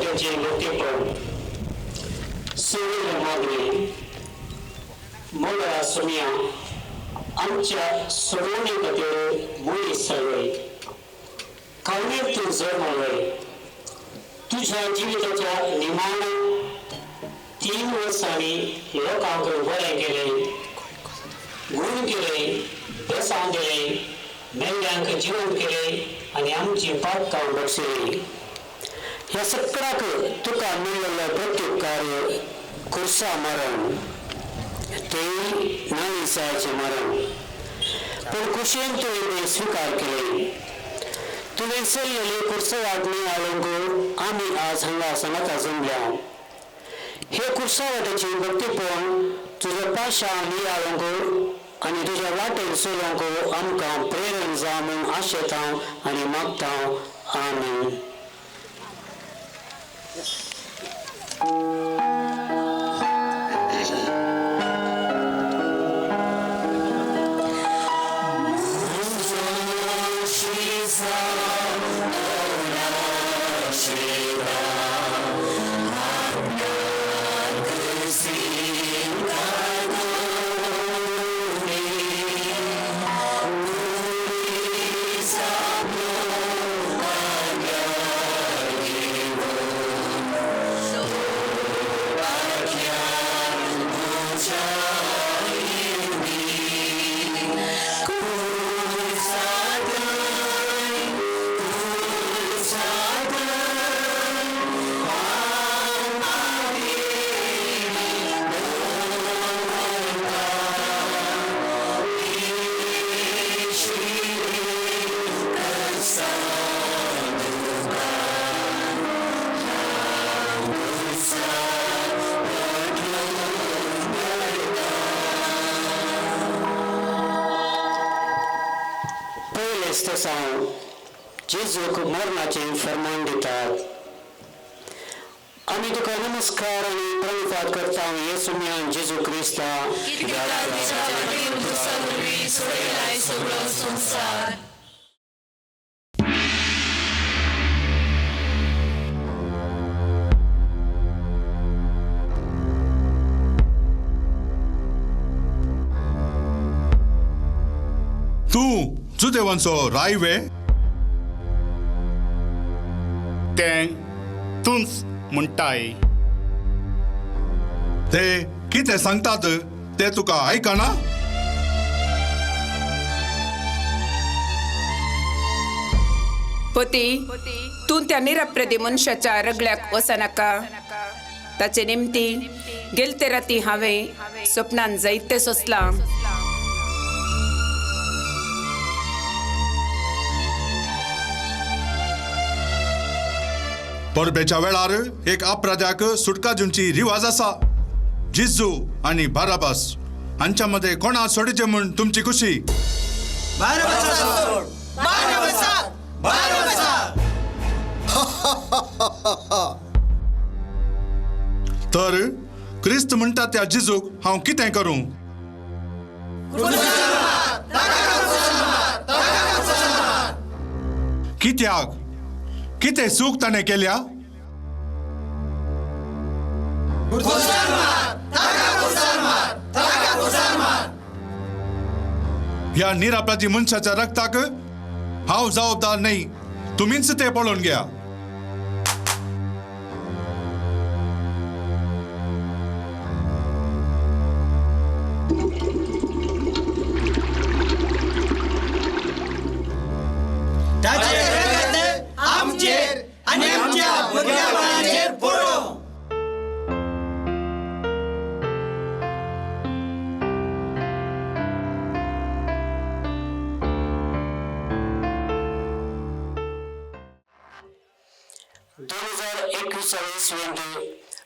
त्यांचे मोठेपण सूर्य मागणे मंगळा सोनिया आमच्या सोडवणीपतीवर मुळे सरवळे कावण्यातून जर मावळे तुझ्या जीविताच्या निमान 3 वर्षांनी लोकांकडे बरे केले गुण केले प्रसाद दिले मेल्यांक जीवन केले आणि आमची पातकाम बक्षिले ह्या सगळ्याक तुका मिळलेलं प्रत्येक कार्य खुर्सा मरण ते नाविसाचे मरण पण कुशेन तुवें स्वीकार केले तुवें सल्लेले कुर्सवाटणी आळंगो आम्ही आज हांगा सांगता जमल्या हे कुर्सावाटाची भक्तीपण तुझ्या पाशांनी आळंगो आणि तुझ्या वाटेन सोलोंको आमकां प्रेरण जा म्हूण आशेता आनी मागता आमीन. जेजूक मरणाचे फरमान दितात आम्ही तुका नमस्कार आणि प्रणिपात करता येसू मियान जेजू क्रिस्ता तू जुदेवांचो रायवे तें तूंच म्हणटाय ते कितें सांगतात ते तुका आयकना पती तू त्या निरपराधी मनशाच्या रगड्याक वचनाका ताचे निमती गेलते राती हांवें स्वप्नान जायते सोंसलां परबेच्या वेळार एक अपराध्याक सुटका दिवची रिवाज आसा जिजू आणि बाराबास हांच्या मध्ये कोणा सोडचे म्हूण तुमची खुशी तर क्रिस्त म्हणटा त्या जिजूक हांव कितें करूं कित्याक कितें चूक ताणें केल्या ह्या निरपराधी मनशाच्या रक्ताक हांव जबाबदार नाही तुम्हीच ते पळोवन घ्या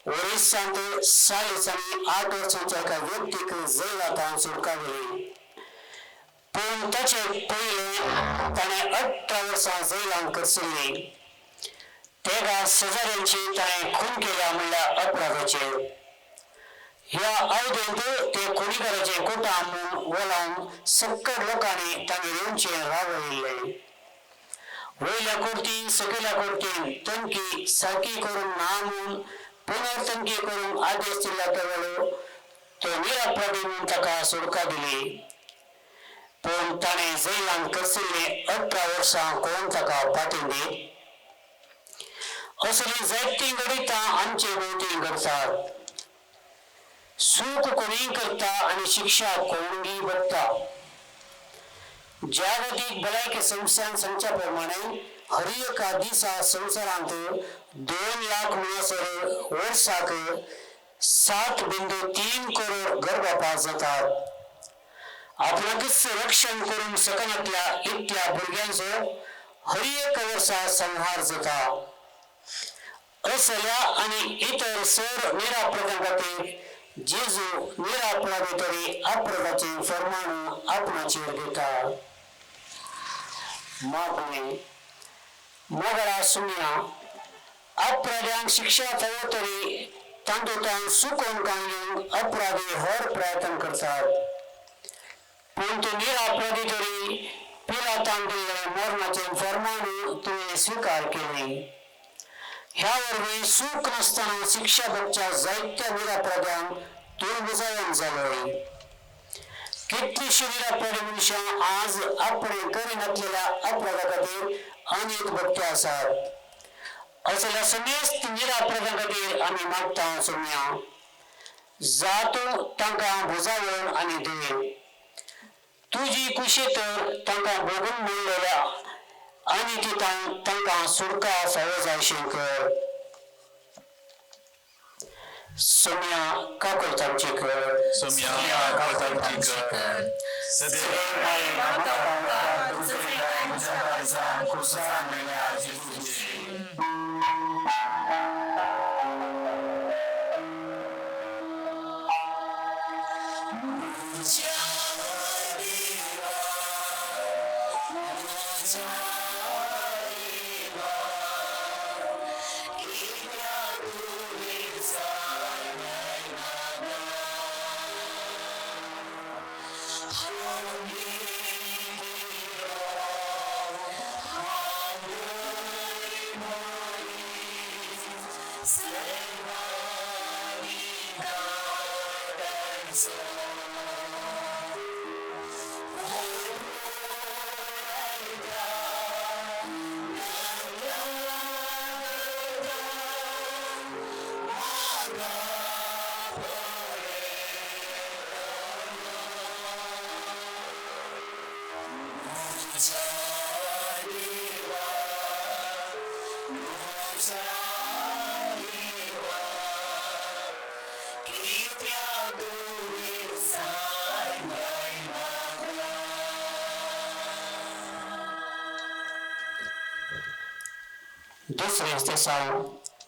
ओरिसांत 8 वर्षांच्या एका व्यक्तीक जैलातान सुटका दिली पण ताचे पयले ताणें 18 वर्सां जैलांत करसिल्ली तेगा शेजाऱ्यांची ताणें खून केल्या म्हणल्यार अपराधाचेर ह्या अवधेंत ते कुणीकाराचें कुटाम म्हूण वळोवन सकट लोकांनी तांगे लोणचें रावयिल्लें वयल्या कोर्तीन सकयल्या कोर्तीन तणकी सारकी करून नामून पुनर्तणकी करून आदेश दिला तर तो निरपराधी म्हणून ताका सुटका दिली. पण ताणें जैलान करसिल्ले 18 वर्सां कोण ताका फाटीं दीत. असली जायतीं गणितां आमचे भोवती घडतात. सूख कोणीय करता आणि शिक्षा कोणूय बघता. जागतिक भलायकी संस्थान सांगच्या प्रमाणे हर एका दिसा संवसारांत 2 लाख म्हणसर वर्साक 7.3 करोड गर्भपात जातात. आपणाकच रक्षण करून सकनातल्या इतल्या भुरग्यांचो हर एक वर्सा संहार जाता. असल्या आणि इतर सर निरापराधां खातीर जेजू निरापराधी तरी अपराधाचे फरमान आपणाचेर घेता. मागणे मोगळा सुन्या अपराध्यांक शिक्षा जावो तरी तांतूंतल्यान सुकोवन काडूंक अपराधी हर प्रयत्न करतात. पूण तूं निरापराधी तरी पिलातान दिल्ले मरणाचे फरमान तुवें स्वीकार केले. ह्या वरवीं सूख नासतना शिक्षा भोगच्या जायत्या निरापराध्यांक तूं बुजावन जालोय. कितलींशीं निरापराधी मनशां आज आपणे करिनासलेल्या अपराधा खातीर अनेक भोगते आसात. असल्या समेस्त निरापराधां खातीर आमी मागता सुम्या, जातूं तांकां बुजावण आनी दे. तुजी कुशी तर तांकां भोगून मेळलेल्या आनी ती तांकां सुटका फावो जायशें कर. सोम्या काकूळ तांची कर. दुसरे दिसा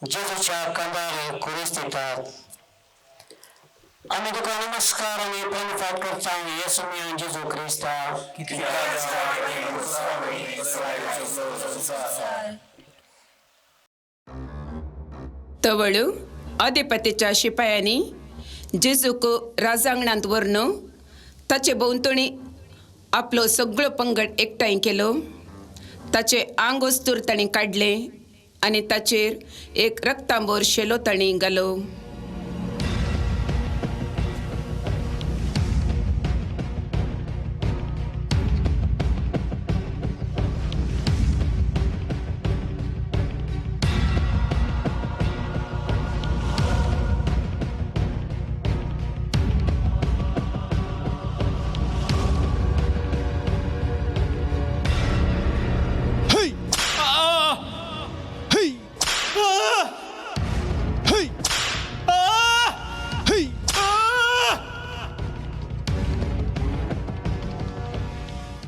जेजूच्या कंदारे कुरीस दितात. आमी तुका नमस्कार आनी प्रेमफाट करता येसू मेळून जेजू क्रिस्ता. तवळू अधिपतीच्या शिपायांनी जेजूक राजांगणांत व्हरून ताचे भोंवतणी आपलो सगळो पंगड एकठांय केलो. ताचे आंग वस्तूर ताणीं काडले आनी ताचेर एक रक्तांबोर शेलो ताणीं घालो.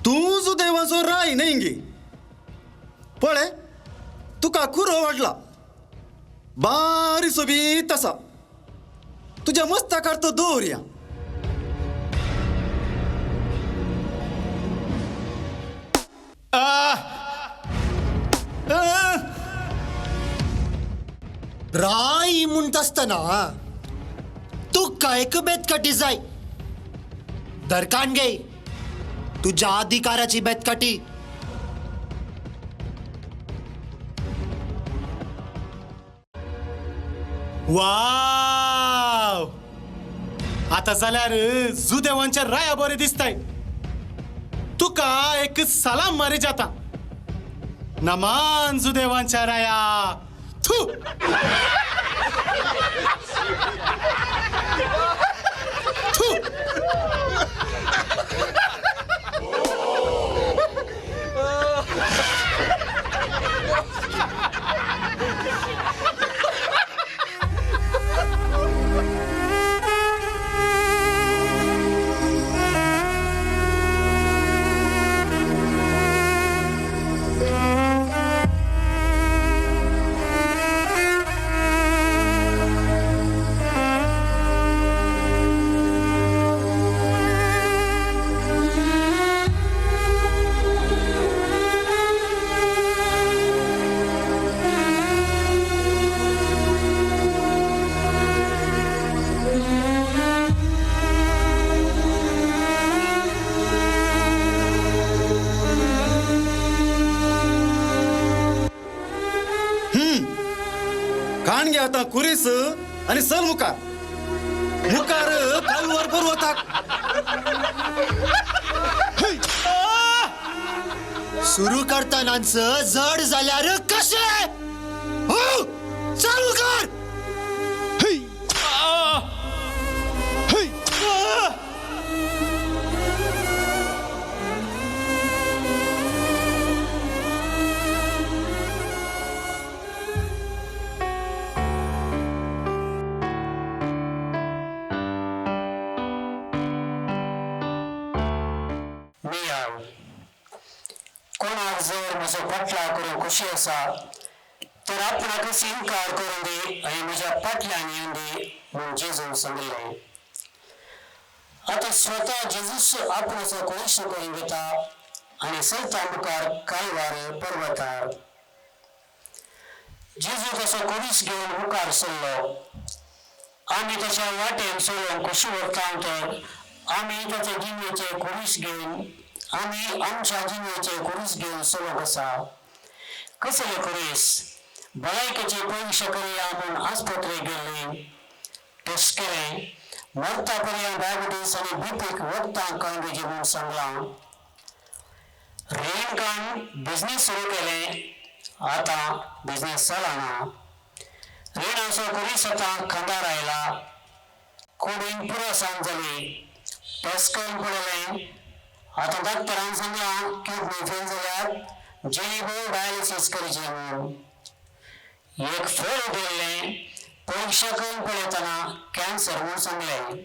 तू जो देवाचो राय न्ही पळे तुका खुरो वाडला बारीसो बी तसा तुझ्या मस्तकार तो दवरया. राय म्हणत असताना तुका एक बेतकाटी जाय. दरकान घे तुझ्या अधिकाराची बेतकाटी. वाव आता जाल्यार जुदेवांच्या राया बरे दिसताय तुका एक सलाम मारी जाता नमान जुदेवांच्या राया थू थू कान घे आता कुरीस आणि सल मुकार मुकार कालवर बरवता सुरू करतानाच जड झाल्यार कशे हो चालू कर मियाव कोणाक जर म्हजो पटला करून खुशी आसा तर आपणाकच इन्कार करून दे आनी म्हज्या पटल्यान येवन दे म्हूण जेजून सांगलें आता स्वता जेजूस आपणाचो कोयसो करून घेता आनी चलता मुखार कांय वार पर्वतार जेजू तसो कुडीस घेवन मुखार सरलो आमी ताच्या वाटेन चलोवन खुशी वरता तर आमी ताचे जिणेचे कुडीस घेवन आमी आमच्या जिणेचे कुडीस घेवन चलो कसा कसले कुडीस भलायकेची परीक्षा करूया म्हूण आस्पत्रे गेल्ली टेस्ट केलें मरता पर्यंत डायबिटीस आनी बीपीक वखदां कांय घेवची म्हूण सांगलां रेणकान बिझनेस सुरू केलें आतां बिझनेस चलना रेणाचो कुडीस आतां खंडार आयला कुडीन पुरो सांज जाली टेस्ट करून पळयलें आतां डॉक्टरान सांगलां किडनी फेल जाल्यार जेनीभर डायलिसीस करची म्हूण एक फळ दिल्लें परीक्षा करून पळयतना कॅन्सर म्हूण सांगलें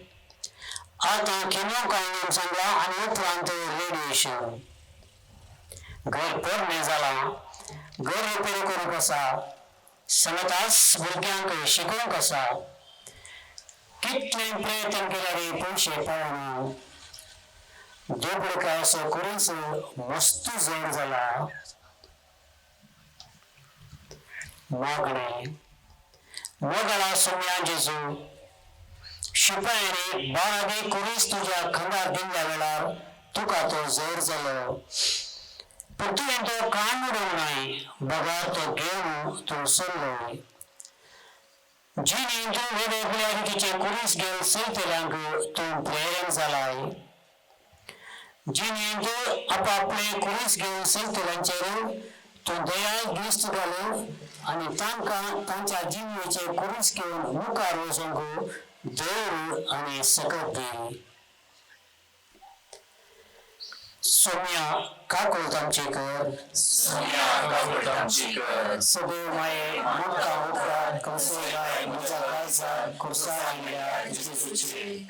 आतां किमो कांय म्हूण सांगलां आनी उपरांत रेडिएशन घर पोरणे जालां घर रिपेर करूंक आसा समतास भुरग्यांक शिकोवंक आसा कितले प्रयत्न केल्यार पयशे पावना देवडकाय असो करूच मस्त जड जाला मागणे मोगळा सोम्या जेजू शिपायाने बाळागे कुडीस तुझ्या खंडार दिल्ल्या वेळार तुका तो जड जालो पण तुवें तो कान उडोवंक नाय बगार तो घेवन तूं सरलो जिणेन तूं वेगवेगळ्या रितीचे कुडीस घेवन चलतल्यांक तूं प्रेरक जालाय जिणेन तूं आपापले कुडीस घेवन चलतल्यांचेर तूं दयाळ दृश्ट घालून आनी तांकां तांच्या जिणेचे कुडीस घेवन मुखार वचोंक दवर आनी सकत दी सोम्या काकूळ तांचेकर सदैव माये मोठा उपकार कंसोलाय म्हज्या काळजात खुर्सा आयल्या जेजूचे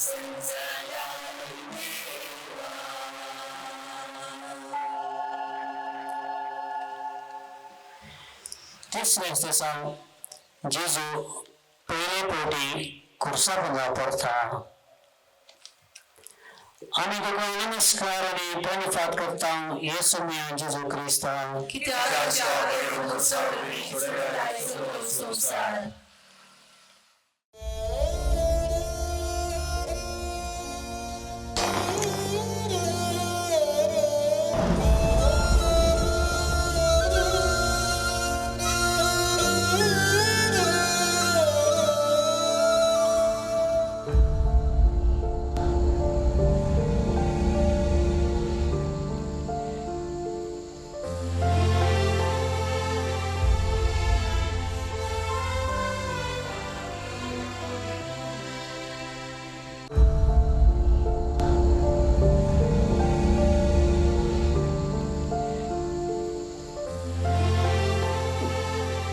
This next song, Jesu pele poti kursa benda porta. Ami ko namaskar आणि प्रणिपात करता हूँ यीशु में Jesu Krista.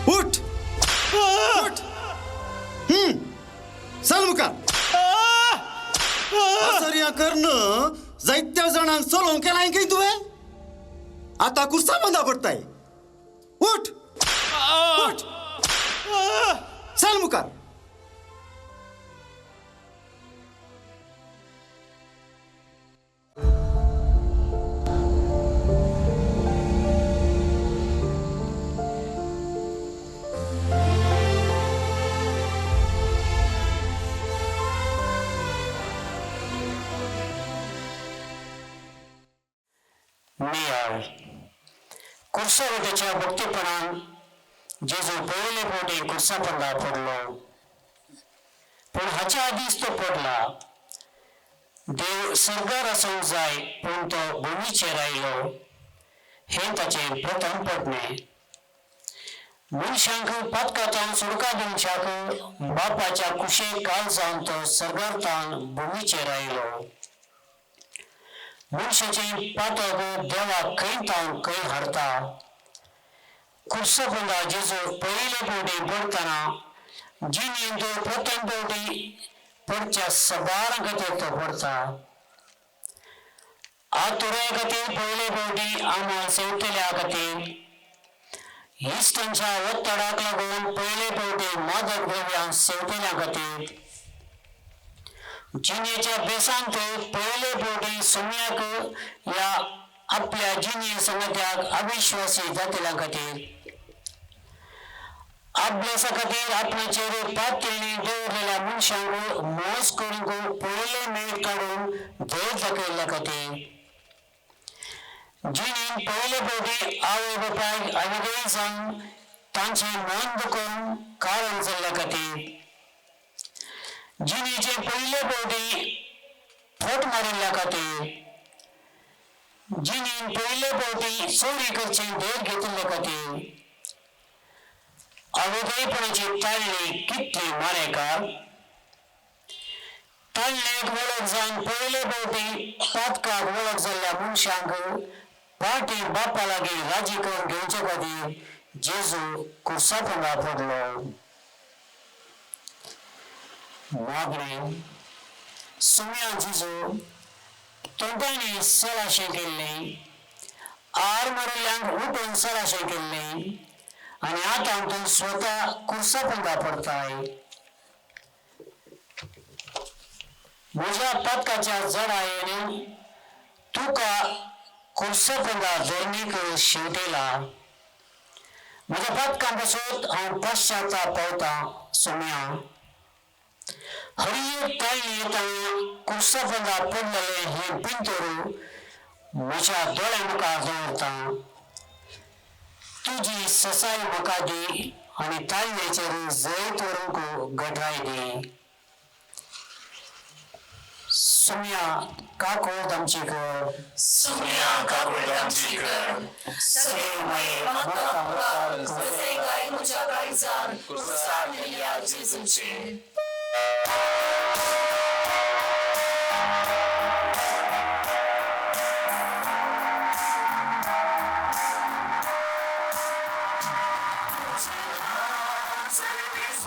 उठ उठ चल मुका असर्या करणं जायत्या जणांक चलोवंक केलाय की तुवें आता कुर्सा बंदा पडताय उठ उठ चल मुकार मियाळ कुर्सावटेच्या भक्तीपणान जेजू पयले पोटी कुर्सा पंदा पडलो पण हाच्या आदींच तो पडला देव सर्गार आसूंक जाय पूण तो भुमीचेर आयलो हे ताचें प्रथम पडणे मनशांक पातकांतल्यान सुटका दिवच्याक बापाच्या कुशेक काल जावन तो सर्गांतल्यान भुमीचेर आयलो मनशाचे पातक देवाक खंय तावन खंय हारता कुर्सा पंदा जेजू पयले पोटी पडतना जिणेंत तो प्रथम पोटी पडच्या सबारां खातीर तो पडता आतुराय खातीर पयले पोटी आमाळ सेवतल्या खातीर इश्टांच्या वत्तडाक लागून पयले पोटी मादक द्रव्यां सेवतल्या खातीर जिणेच्या बेसांत पयले पोटी सुम्याक ह्या आपल्या जिणे संगत्याक अविश्वासी जातल्या खातीर अभ्यासा खातीर आपणाचेर पातळी दवरलेल्या मनशांक मोस करूंक पयले मेळ काडून धैर्य दाखयल्ल्या खातीर जिणेन पयले पोटी आवय बापायक अविधेय जावन तांचे मन दुखोवन कारण जाल्ल्या खातीर जिणेचे पयले पोटी फट मारिल्ल्या खातीर जिणेन पयले पोटी चोरी करचे धैर्य घेतिल्ल्या खातीर अविधेयपणाची ताळणी कितली मारेकार ताळणेक वळख जावन पयले पोटी पातकाक वळख जाल्ल्या मनशांक पाटी बापा लागीं राजी करून घेवचे खातीर जेजू कुर्सा पंदा पडलो मागणे सुम्या जेजू तोंडांनी सलाशें केल्लें आर मारिल्ल्यांक उठून सलाशें केल्लें आनी आतां तूं स्वता कुर्सा पंदा पडताय म्हज्या पातकाच्या जडायेन तुका कुर्सा पंदा धर्मीक शेवटेला म्हज्या पातकां पासून हांव पश्चाताप पावतां सुम्या हरी ताळणी येताना कुर्सा पंदा पडलेलें हें पिंतोरू म्हज्या दोळ्या मुखार दवरता तुजी ससाय म्हाका दी आनी ताळणेचेर जैत व्हरूंक घटराय दी सुम्या काकोळट आमची कर सुम्या काकोळट आमची कर सगळे माये म्हाका सगळे गाय म्हज्या काळजान कुर्सा मेल्या जेजूचे Service,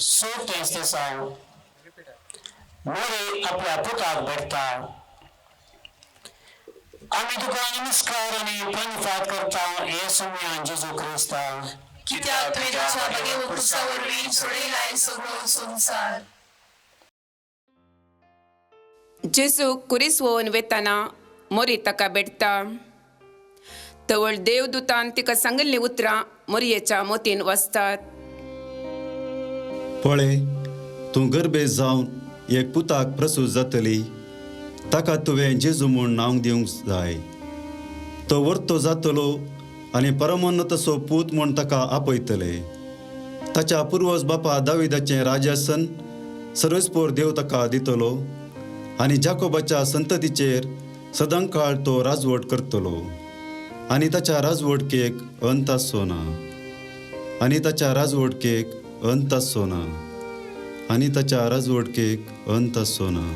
सोडतेच ते सांग मोरे आपल्या पुताक भेटता आम्ही तुका नमस्कार आणि प्रणिपात करता येसू मिळून जेजू क्रिस्ता कित्याक तुवें तुज्या बगे वपुसा वरवीं सोडयलाय सगळो संवसार. जेजू कुरीस वोवन वेताना मोरी ताका भेटता तवळ देवदूतान तिका सांगिल्लीं उतरां मोरयेच्या मोतीन वाचतात. पळय तूं गर्भेत जावन एक पुताक प्रसूत जातली ताका तुवें जेजू म्हूण नांव दिवंक जाय. तो वर्तो जातलो आनी परमोन्नतसो पूत म्हूण ताका आपयतले. ताच्या पुर्वज बापा दाविदाचें राज्यासन सर्वेस्पोर देव ताका दितलो आनी जाकोबाच्या संततीचेर सदांकाळ तो राजवट करतलो आनी ताच्या राजवटकेक अंत आसचो ना. आनी ताच्या राजवटकेक अंत आसचो ना. आनी ताच्या राजवटकेक अंत आसचो ना.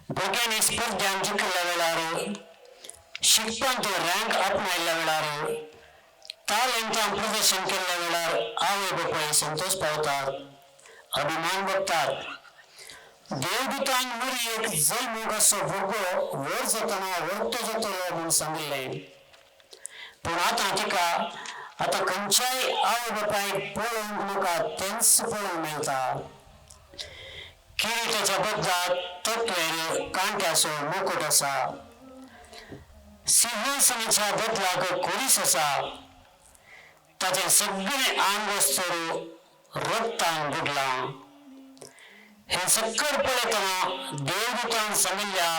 भुरग्यांनी स्पर्धांत जिखल्या वेळार शिकपांत रँक आपणायल्या वेळार तालंतां प्रदर्शन केल्ल्या वेळार आवय बापाय संतोष पावतात, अभिमान भोगतात. देवदूतान मोरयेक जल्म कसो भुरगो व्हड जातना व्हडतो जातलो म्हूण सांगिल्लें. पूण आतां खंयच्याय आवय बापायक पळोवंक नाका तेंच पळोवंक मेळटा. किरीटाच्या बदलांत तत्वेर कांट्याचो मुकुट आसा. सिंहासनाच्या बदलाक कुरीस आसा. ताचें सगळें आंग वस्तू रगतान बुडलां. हे सकयल पळयतना देवदूतान सांगिल्ल्या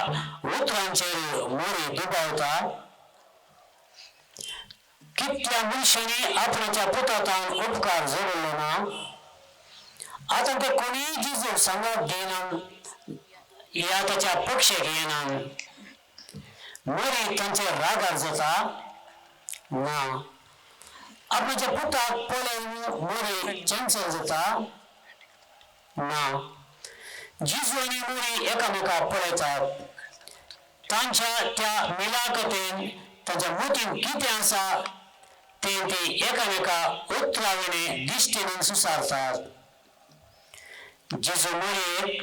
उतरांचेर मोरी दुबावता. कितल्या मनशांनी आपणाच्या पुतातान उपकार जोडलो ना. आतां ते कोणीय जेजूक सांगप दिनात या ताच्या पक्षाक येनात. मोरी तांचेर रागार जाता ना. आपणाच्या पुताक पळोवन मोरी चंचल जाता ना. जेजू आनी मोरी एकामेकाक पळयतात. तांच्या त्या मिलाकतेन तांच्या मोतीन कितें आसा तें ती एकामेकाक उतरावणे दिश्टीन सुसारतात. जेजू मोरयेक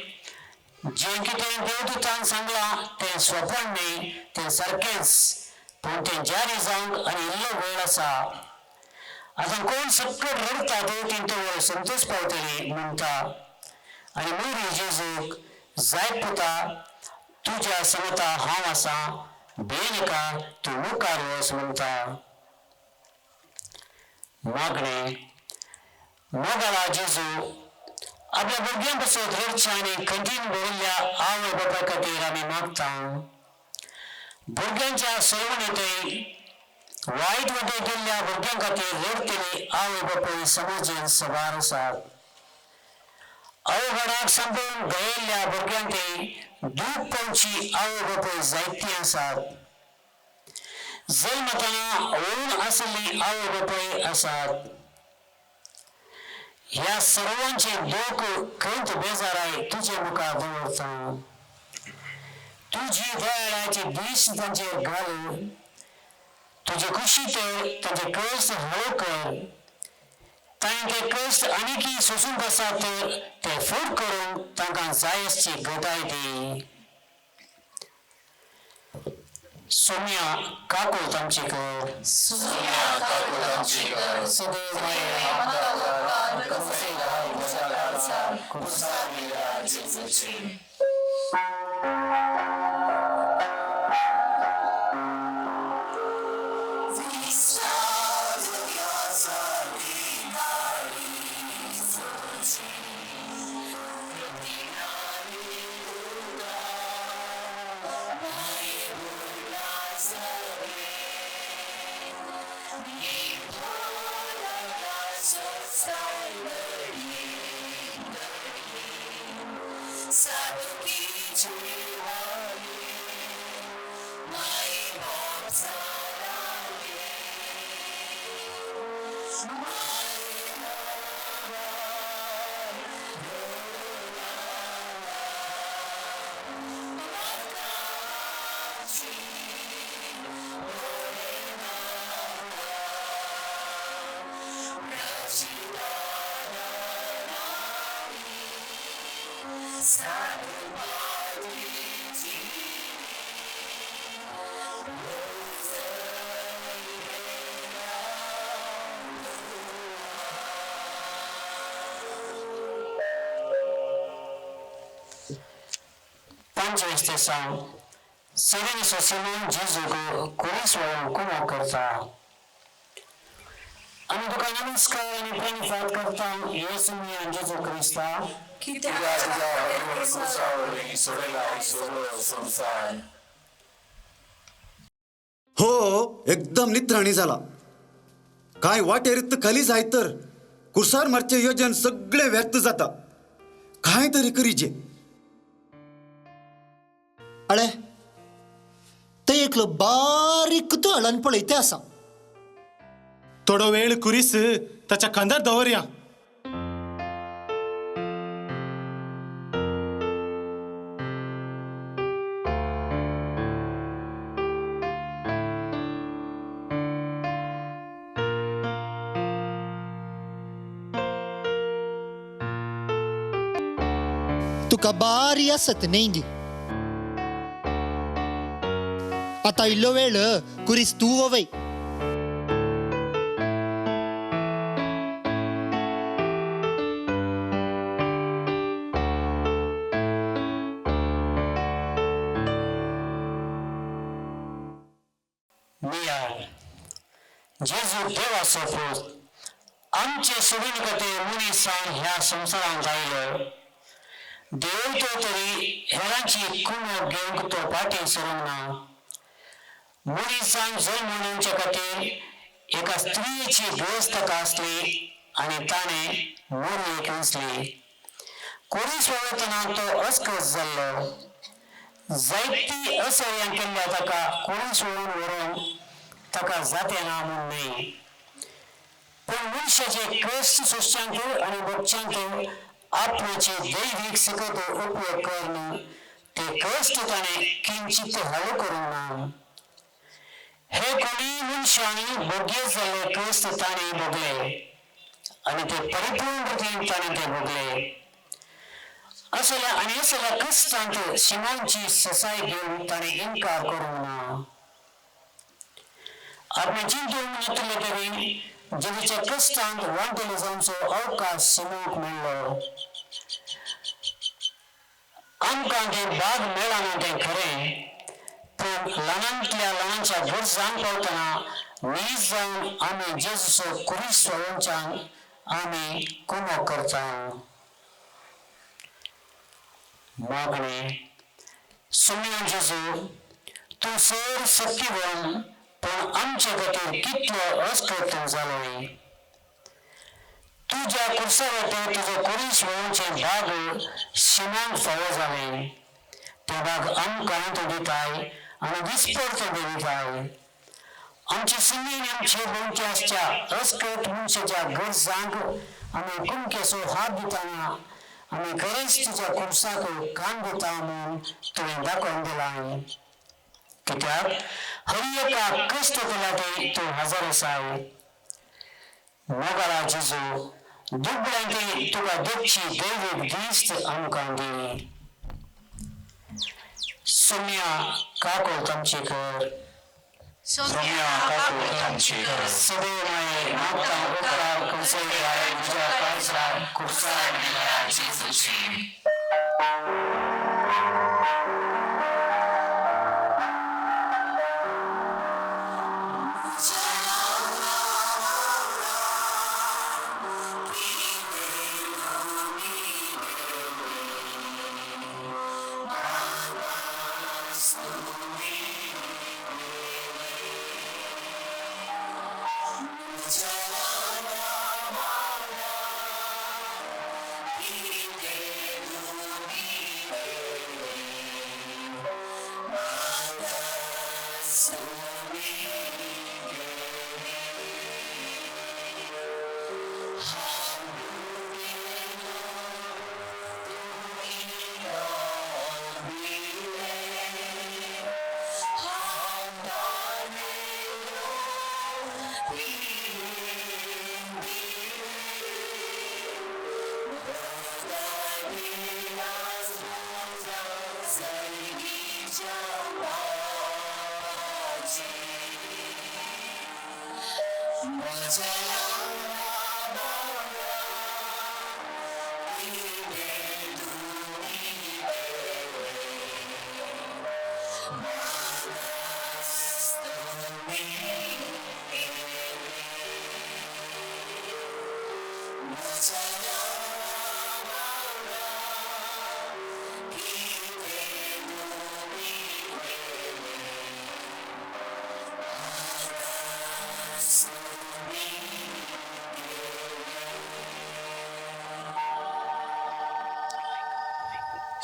जें कितें देवदूतान सांगलां तें स्वप्न न्ही, तें सारकेंच, पूण तें जारी जावंक आनी इल्लो वेळ आसा. आतां कोण सकयल रडता देवतीन तो संतोष पावतली म्हणटा आनी मोरी जेजूक जाय पुता तुज्या समता हांव आसा, भियेनाका तूं मुखार वच म्हणटा. मागणें मोगाला जेजू आपल्या भुरग्यां पासत रडच्या आनी खंतीन भरिल्ल्या आवय बापाय खातीर आमी मागता. भुरग्यांच्या सरवणीतय वायट वाटेक गेल्ल्या भुरग्यां खातीर रडतली आवय बापाय समाजान सवार आसात. अवघडाक सांपळून गयेल्ल्या भुरग्यांकय दूख पावची आवय बापाय जायतीं आसात. जल्मतना ओळून आशिल्लीं आवय बापाय आसात. ह्या सर्वांचे दूख खंत बेजाराय तुजे मुखार दवरता. तुजी दयाळाची दीस तांचेर घाल. तुजे कुशीचेर तांचे कश्ट हळू कर. तांणी ते कश्ट आनीकय सोसूंक आसा तर ते फूट करूंक तांकां जाय आसची गताय दी. सोम्या काकू तामचीकर सुन्या काकू तामचीकर सदैव माये कसे घाल तुझ्या घरचा कुसारलेल्या जेजूचे Pangește sau Sireni Simon Jezugo Kuriswa kuma करता आणि तुका नमस्कार आणि प्रणिपात करता येशू मी जेजू ख्रिस्ता तुझ्या हरीवर संसारावरही सोडला सोडलो संसार हो एकदम नित्राणी झाला काय वाटेरीत खाली जाय तर कुसार मारचे योजन सगळे व्यर्थ जाता काय तरी करीचे अळे ते एकलं बारीक कुतूहलान पळयते आसा थोडो वेळ कुरीस ताच्या खांदार दवरया तुका बारी आसत नेंगी आता इल्लो वेळ कुरीस तू ववय जेजू देवाचो पूत आमचे सोडून मुनीसान ह्या संसारात आयलो देव तो तरी हेरांची कुमक घेवंक तो पाटी सरूंक ना मुनीसान जय म्हणूनच्या खातीर एका स्त्रीची व्यवस्था आसली आणि ताणे मुरयेक विसली कोणीच वळतना तो अस्कस जाल्लो जायती असह्यां केल्ल्या ताका कोणीच वळून व्हरून ताका जाते ना म्हूण न्हय पण मनशाचे कश्ट सोंसच्यांत आणि भोगच्यांत आत्म्याचे दैवीक सकत उपयोग करून ते कश्ट ताणें किंचित हळू करूंक ना हे कोणी मनशांनी भोग्य जाल्ले कश्ट ताणें भोगले आणि ते परिपूर्ण रितीन ताणें ते भोगले असल्या कश्टांत शिमांची ससाय घेवन ताणें इन्कार करूंक ना आपल्या चिंतून नतले तरी जेजूच्या कश्टांत वांटेले जावचो अवकाश शिमोक मेळ्ळो आमकां ते भाग मेळना तें खरें पूण ल्हानांतल्या ल्हानाच्या गरजांक पावतना मीज जावन आमी जेजूचो कुरीस वळोवच्यान आमी कुमक करता मागणें सुम्या जेजू तूं सर सत्यवन पण आमचे खातीर कितलो अस्कृत जालोय तुज्या कुर्सा वेळार तुजो कुरीस वळोवचे भाग शिमांक फावो जाले ते भाग आमकां तूं दिताय आनी दिसपट तूं दिताय आमचे सिमीन आमचे भोवत्याच्या अस्कृत मनशाच्या गरजांक आमी कुमकेचो हात दितना आमी खरेंच तुज्या कुर्साक कान दिता म्हूण तुवें दाखोवन दिलां कित्याक हर एका कष्ट केल्याते तूं हजर आसाय मोगाळा जेजू दुबळ्यांते तुका देखची दैवीक दिश्ट आमकां दी सोम्या काको तमचेकर सोम्या काकू तमचेकर सदैव माये मागता उपकार कसोय गाय तुझ्या काळजात कुसाडलेल्या जेजूची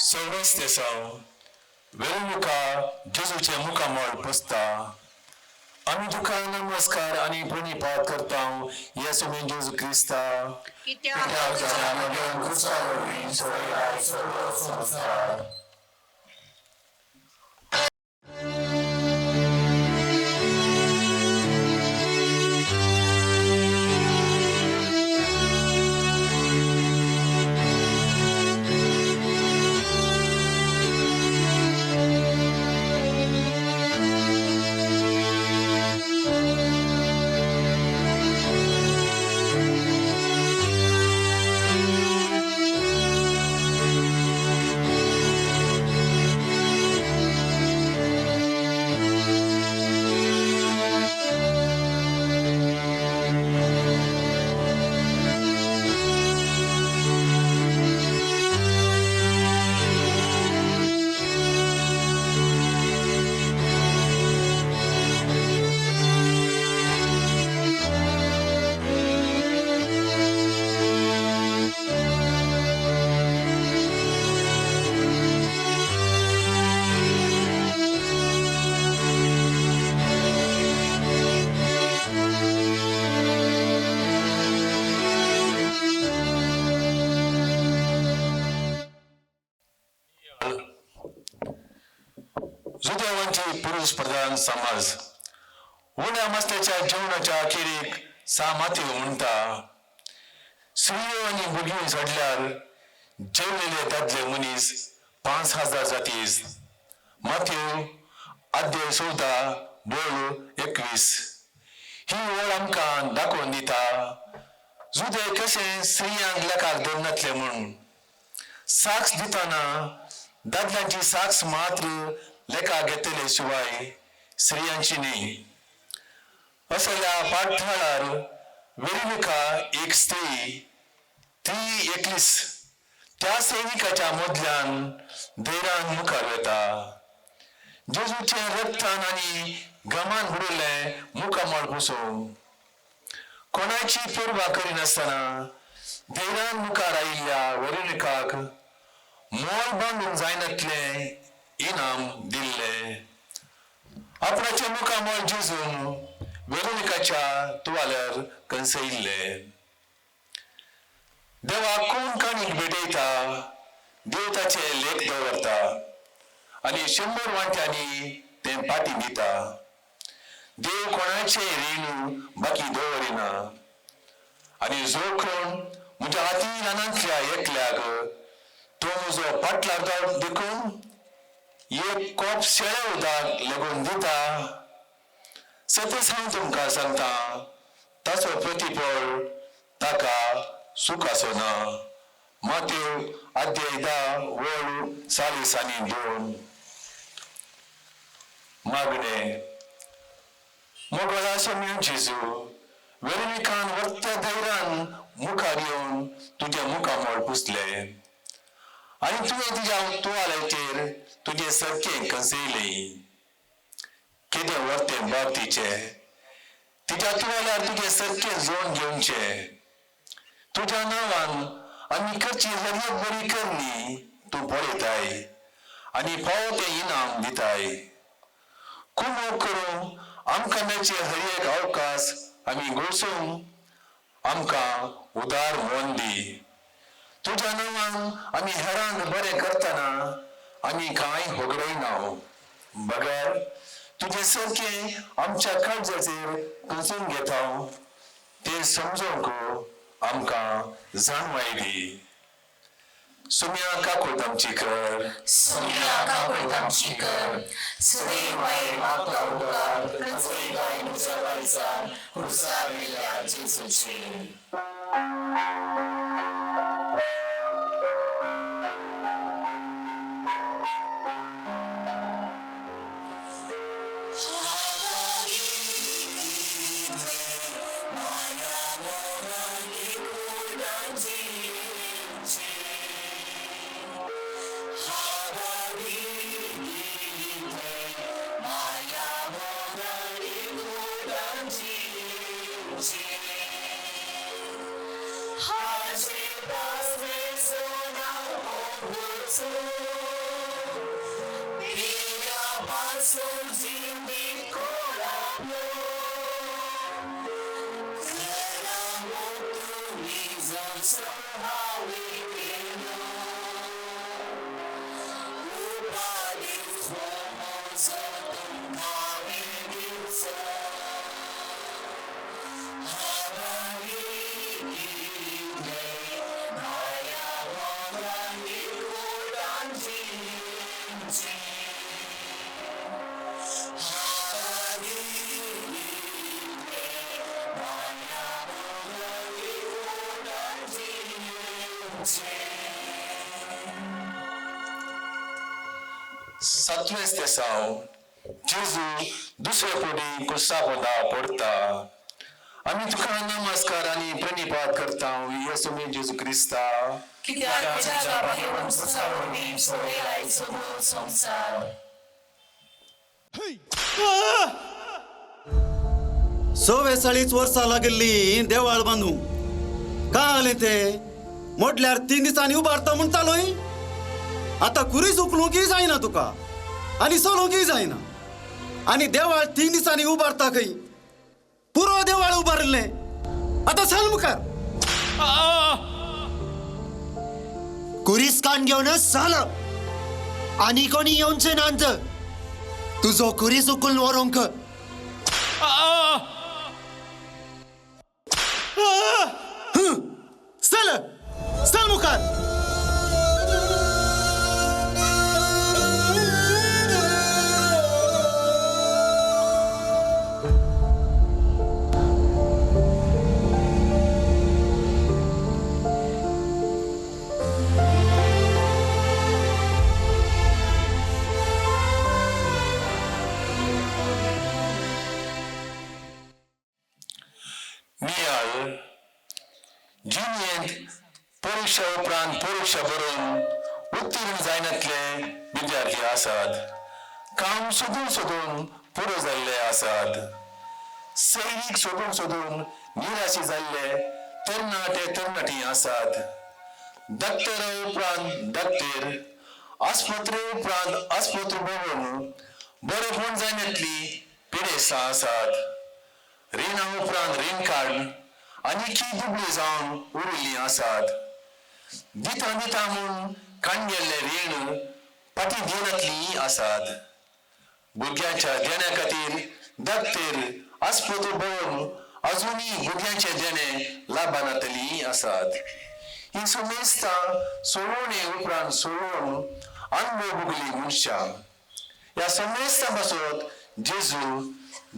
सव्वीस देसाव वेरुळका जेजूचे मुखामळ पुसता आम्ही तुका नमस्कार आणि प्रणिपात करता येसू में जेजू क्रिस्ता हृदयवंती पुरुष प्रधान समाज उन्या मस्त्याच्या जेवणाच्या अखेरीक सामाथी म्हणता स्त्रियो आणि भुरगीं सोडल्यार जेवलेले दादले मनीस 5000 जातीस माथ्यो अध्याय 14 बोल 21 ही ओळ आमकां दाखोवन दिता जुदे कशें स्त्रियांक लेखाक धरनातले म्हूण साक्ष दिताना दादल्यांची साक्ष मात्र लेखा घेतले शिवाय स्त्रियांची न्ही असल्या पाठथळार वेरुळका एक स्त्री ती एकलीस त्या सैनिकाच्या मदल्यान धैर्यान मुखार वता जेजूचे रक्तान आनी गमान बुडयले मुखामळ पुसून कोणाची पर्वा करिनासतना धैर्यान मुखार आयिल्ल्या वेरुळकाक मोल बांदूंक जायनातले इनाम दिल्ले आपणाचे मुखामळ जेजून वेरुळकाच्या तुवाल्यार कणसयिल्ले देवा कोण काणीक भेटयता देव ताचे लेख दवरता आनी 100 वांट्यांनी ते पाटी दिता देव कोणाचे रीण बाकी दवरिना आनी जो कोण म्हज्या हाती रानांतल्या एकल्याक तो म्हजो पाटलार देखून एक कॉप शेळे उदक लागून दिता सतत हांव तुमकां सांगता ताचो प्रतिफळ ताका सूख आसना. मातेव अध्याय 10 वळ 40 आनी 2. मागणे मोगळा सोम्यो जेजू वेर्णिकान वत्त्या धैर्यान मुखार येवन तुज्या मुखामोळ पुसले आनी तुवें तुज्या तुवालेचेर तुजे सरके कंसयली. कितें वर्तें बाब तिचें तिच्या तुवाल्यार तुजे सरके जोड घेवचे. तुज्या नांवान आमी करची हरयत बरी करणी तूं पळयताय आनी फावो तें इनाम दिताय. खूब करूं आमकां मेळचे हर एक अवकाश आमी गोळसूंक आमकां उदार मोन दी. तुज्या नांवान आमी हेरांक बरें करतना आमी कांय होगडयना. बगर तुजे सरके आमच्या काळजाचेर कंसून घेता तें समजोवंक आमकां जाणवाय दी. सुम्या काकूट आमची कर. सुम्या काकूट आमची कर. सदैव माये मागता उपकार कसोय गाय तुझ्या काळजान कुसाविल्ल्या जेजूचे. सातवें तेसाव जेजू दुसरे फुटी कुसापोदा पडता. आमी तुका नमस्कार आनी प्रणिपात करता येसुमे जेजू क्रिस्ता. कित्याक तुज्या बापायन सुसावणी सोयलायचो संसार. 46 वर्सां लागली देवाळ बांदूंक. का जालें ते म्हटल्यार 3 दिसांनी उबारता म्हणटालोय. आतां कुरीस उखलूंकय जायना तुका आनी चलोवंकय जायना आनी देवाळ 3 दिसांनी उबारता खंय. पुरो देवाळ उबारलें. आतां चल मुखार. कुरीस कान घेऊनच झालं आणि कोणी येऊनचे नांद तुझो कुरीस उकलून व्हरूंक. चल चल मुखार. नियाळ जिणेंत परीक्षा उपरांत परीक्षा बरोवन उत्तीर्ण जायनातले विद्यार्थी आसात. काम सोदून पुरो जाल्ले आसात. सैरीक सोदून निराशी जाल्ले तरणाटे तरणाटी आसात. दत्तरा उपरांत दत्तेर आस्पत्री उपरांत आस्पत्री बरोवन बरेपण जायनातली पिडेसां आसात. रिणा उपरांत रीण काडून आनीकी दुबळी जावन उरिल्लीं आसात. दिता दिता म्हूण काणगेल्ले रीण फाटीं दिनातलीं आसात. भुरग्यांच्या देण्या खातीर दत्तेर आस्पत्री भोंवन अजुनूय भुरग्यांचे देणे लाभानातलीं आसात. ही सुमेस्तां सोडोवणे उपरांत सोडून अनुभव भोगली मनशां ह्या समेस्ता बसत जेजू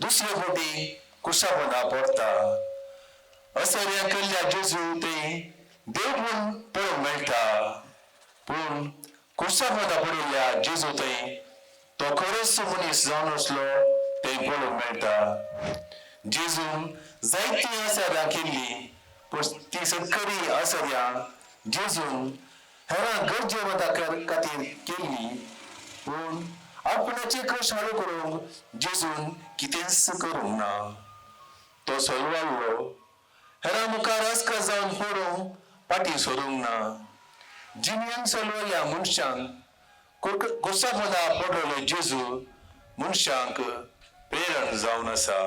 दुसरे फावटी कुर्सा पोंदा पडटा असर केल्ल्या जेजू ते देव म्हूण पळोवंक मेळटा पूण कुर्सा पोंदा पडिल्ल्या जेजू थंय तो खरोच मनीस जावन आसलो ते पळोवंक मेळटा जेजून जायतीं आसर्यां केल्ली पूण ती सगळी आसर्यां जेजून हेरां गरजेवंता खातीर केल्ली पूण आपणाचे कश्ट हाडू करूंक जेजून कितेंच करूंक ना तो सोलवाल्लो हेरां मुखार अस्कर जावन पडूंक फाटीं सोरूंक ना जिणेन सोलवल्ल्या मनशांक कुर्सा पोंदा पडलेलो जेजू मनशांक प्रेरण जावन आसा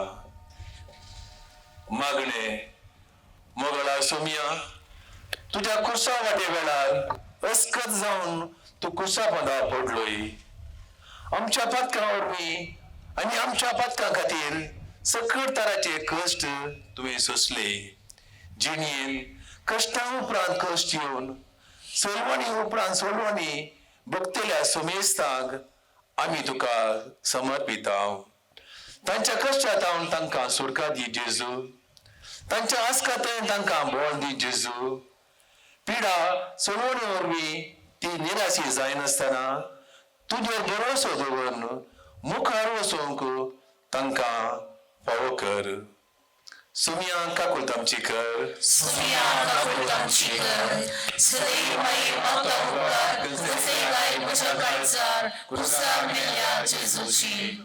मागणे मोगळा सोमिया तुज्या कुर्सा वाटे वेळार अस्कत जावन तूं कुर्सा पोंदा पडलोय आमच्या पातकां वरवीं आनी आमच्या पातकां खातीर सकळ तराचे कश्ट तुवें सोंसले जिणेन कश्टां उपरांत कश्ट येवन सोलवणी उपरांत सोलवणी भोगतल्या सोमेस्तांक आमी तुका समर्पिता तांच्या कश्टांत हांव तांकां सुटका दी जेजू तांच्या आस्कातेन तांकां बोळ दी जेजू पिडा सोलवणी वरवीं ती निराशी जायनासतना तुजेर भरोसो दवरून मुखार वचूंक तांकां फावो कर सुमिया काकूळ तामची कर सदैव माई माता उपकार जसे गाय म्हज्या काळजार कुर्सार मेल्या जेजूची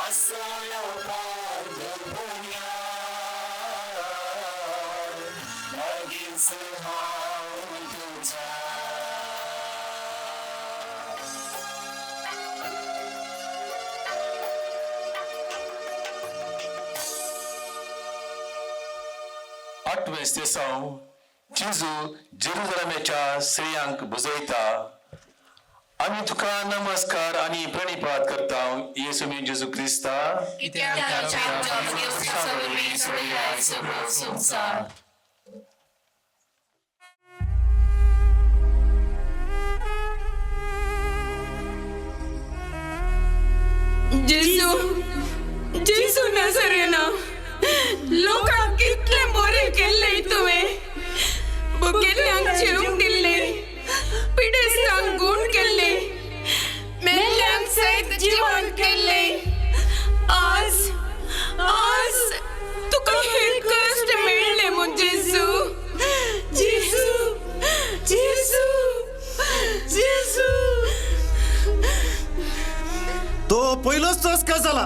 Asolo pardunia Nagin suhaun tuja आठवें स्तेसांव जेजू जेरुसलेमेच्या स्त्रियांक बुजयता आमी तुका नमस्कार आनी प्रणिपात करता येसुमी जेजू क्रिस्ता जेजू जेजू नजरेना लोकांक कितले बरे केल्ले तुवें भुकेल्यांक जेवंक दिल्ले पिडेस्तांक गूण केल्ले मेल्ल्यांक सैत जिवंत केल्ले आज आज तुका हे कश्ट मेळ्ळे म्हूण जेजू जेजू जेजू जेजू तो पहिलोच चस्का झाला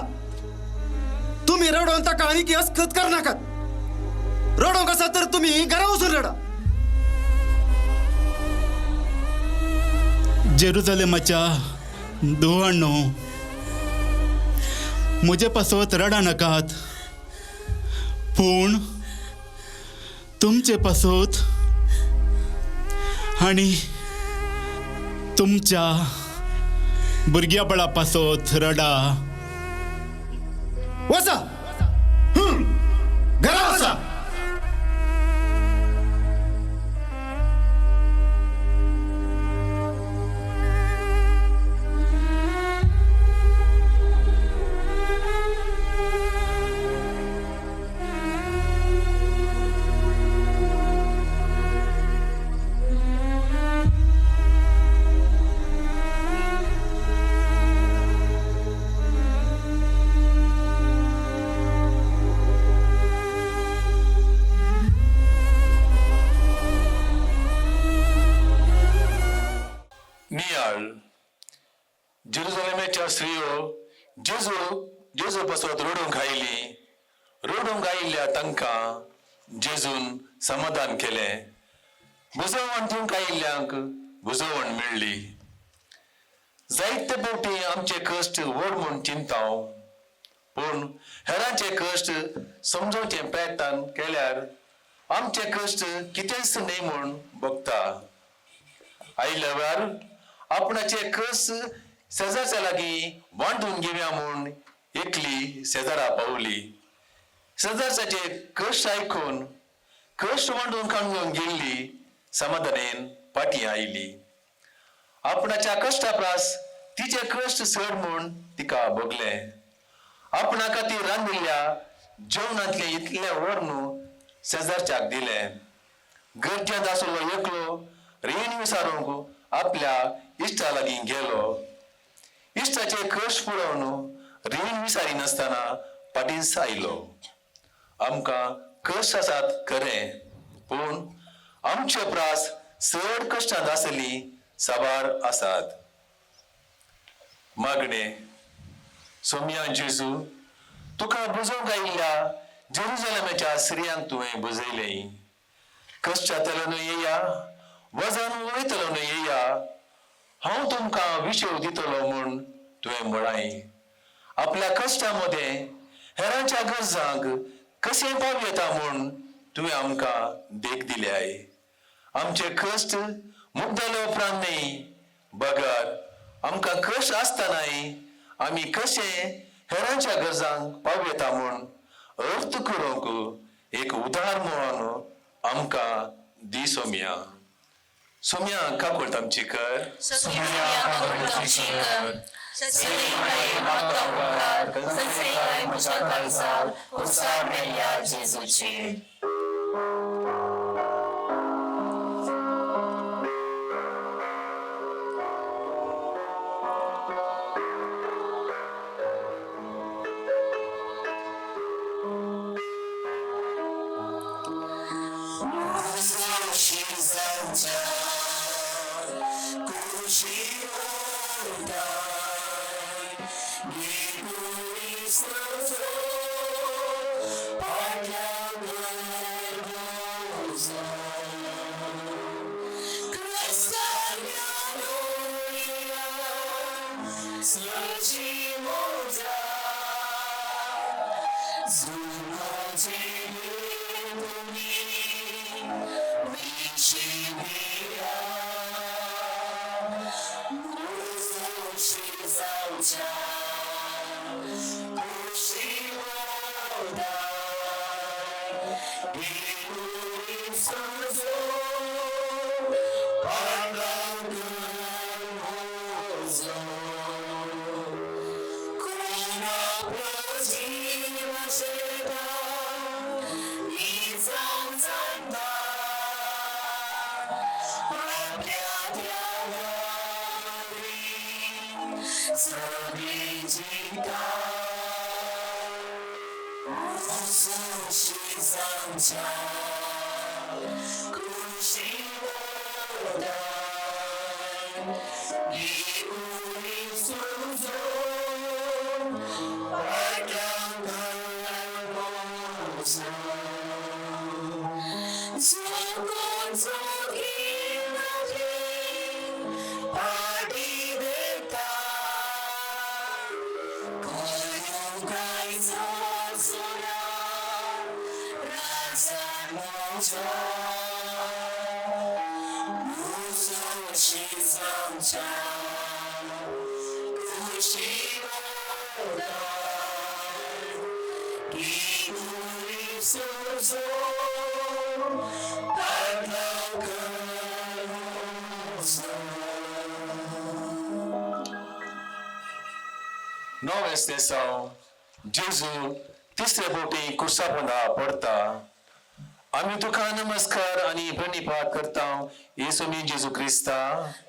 तुम्ही रडून ताका आनी अस्खत कर नाकात रडोंक आसा तर तुम्ही घरा वचून रडा जेरुसलेमाच्या धुवण्णो म्हजे पासत रडा नाकात पूण तुमचे पासत आनी तुमच्या भुरग्याबळा पासत रडा वचा घरा वचा नियाळ जेरुसलेमेच्या स्त्रियो जेजू पासत रडूंक आयिल्ल्या तांकां जेजून समाधान केलें बुजवण दिवंक आयिल्ल्यांक बुजवण मेळ्ळी जायते फावटी आमचे कश्ट व्हड म्हूण चिंताव पूण हेरांचे कश्ट समजोवचे प्रयत्न केल्यार आमचे कश्ट कितेंच न्ही म्हूण बगता आयल्या वेळार आपणाचे कश्ट शेजारच्या लागीं वांटून घेवया म्हूण एकली शेजारा पावली शेजारच्याचे कश्ट आयकून कश्ट वांटून काडून गेल्ली समाधानेन फाटीं आयली आपणाच्या कश्टा प्रास तिचे कश्ट चड म्हूण तिका भोगलें आपणा खातीर रांदिल्ल्या जेवणांतले इतले व्हड न्हू शेजारच्याक दिलें गरजेंत आसलो एकलो रीण विचारूंक आपल्या इश्टा लागीं गेलो इश्टाचे कश्ट पळोवन रीण विचारी नासतना फाटींच आयलो आमकां कश्ट आसात खरें पूण आमचे प्रास चड कश्टांत आसली साबार आसात मागणे सोम्या जेजू तुका बुजोवंक आयिल्ल्या जेरुसलेमेच्या स्त्रियांक तुवें बुजयलें कश्टांतलो न्हू येया वजन वयतलो न्हू येया हांव तुमकां विशेव दितलो म्हूण तुवें म्हळाय आपल्या कश्टा मदें हेरांच्या गरजांक कशें पाव येता म्हूण तुवें आमकां देख दिल्याय आमचे कश्ट मुग्दले उपरांत न्ही बगर आमकां कश्ट आसतनाय आमी कशें हेरांच्या गरजांक पाव येता म्हूण अर्थ करूंक एक उदाहरण म्हणून आमकां दी सोम्या सोम्या काकूळ तामची कर She Nove estação, Jesus तिसऱ्या बोटी कुर्सापोंदा पडता. आम्ही तुका नमस्कार आणि प्रणिपात करता येसू मी जेजू क्रिस्ता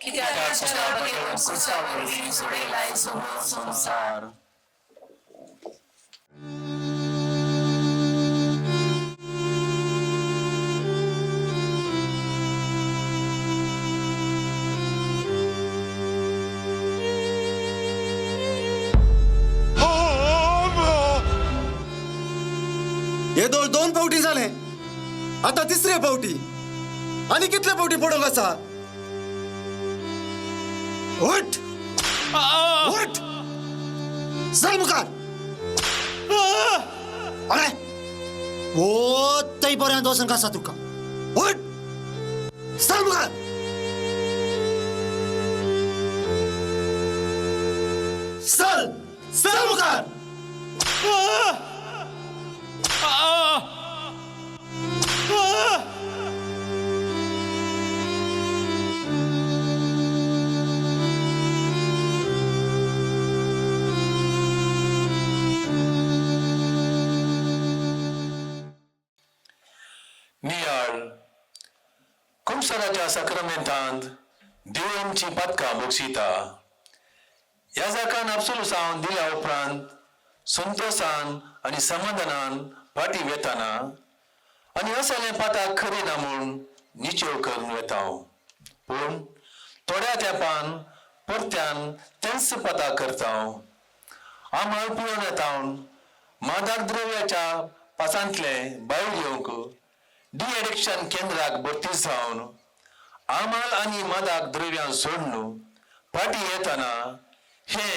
कित्याक तुज्या बगेर कुर्सावरवीं सोडयलाय संसार. हे दोन पावटी झाले, आता तिसरे पावटी. आणि कितले पावटी पडोंक आसा? उठ उठ, चल मुखार. अरे ओ तई पर्यंत वचूंक आसा तुका. उठ, चल मुखार. चल चल मुखार. नियाळ कुमसाराच्या साक्रमेंतांत देव आमची पदकां बक्षिता. ह्या जाकान आपसुलूसावन दिल्या उपरांत संतोषान आणि समाधानान फाटी वेताना आणि असलें पाताक खरी ना म्हूण निचेव करून वेता. पूण थोड्या तेंपान परत्यान तेंच पाताक करता. आमाळ पिवून येता मादक द्रव्याच्या पासांतले भायर येवंक डी एडिक्शन केंद्राक भरती जावन आमाळ आनी मादक द्रव्यां सोडून फाटी येताना हे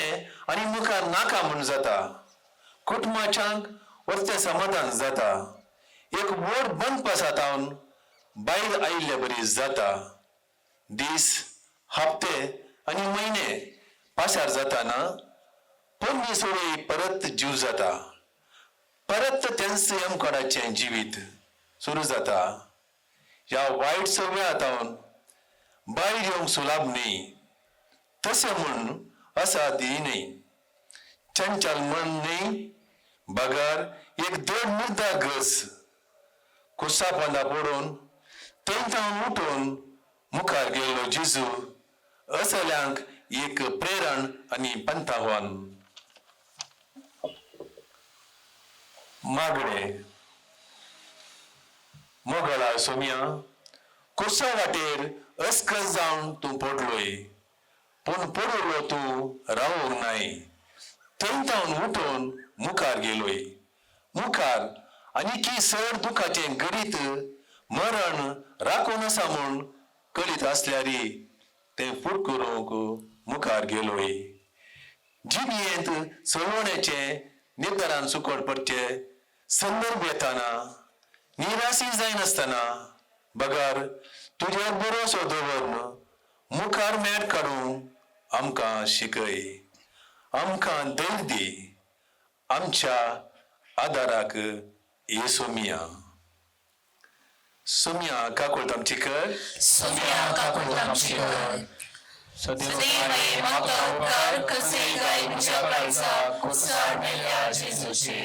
आनी मुखार नाका म्हूण जाता. कुटुंबाच्यांक वरतें समाधान जाता. एक व्हड बंद पासातावन भायर आयिल्ले बरी जाता. दीस हप्ते आनी म्हयने पासार जाताना पोरणी सोडी परत जीव जाता. परत तेंच यमकोडाचें जिवीत सुरू जाता. ह्या वायट सगळ्यातावन भायर येवंक सुलाभ न्ही. तशें म्हूण असा न्ही. चंचल मन न्ही. बगार एक देड मुद्दा गज कुर्सापोंदा पडून थंयच्यान उठून मुखार गेल्लो जेजू असल्यांक एक प्रेरण आनी पंथावान. मागणे मोगला सोम्या कुर्सा वाटेर अस्कस जावन तूं पडलोय. पूण पडलो तूं रावोंक नाय. थंयच्यान उठून मुखार गेलोय. मुखार आनी सर दुखाचे गडीत मरण राखून आसा म्हूण कळीत आसल्यार ते फूट करूंक मुखार गेलोय. जिणयेंत चळवळेचे निर्धारान सुकोड पडचे संदर्भ येताना निराशी जायनासतना बगार तुजेर भरोसो दवरून मुखार मेट काडूंक आमकां शिकय. आमकां धैर्य दी. आमच्या आदाराक ये सोमिया. सोमिया काकूळ तामचीकर. सोम्या काकूळ तामचीकर. सदैव म्हाका उपकार कसे गाय म्हज्या काळजाक कुसार मेल्या जेजूचे.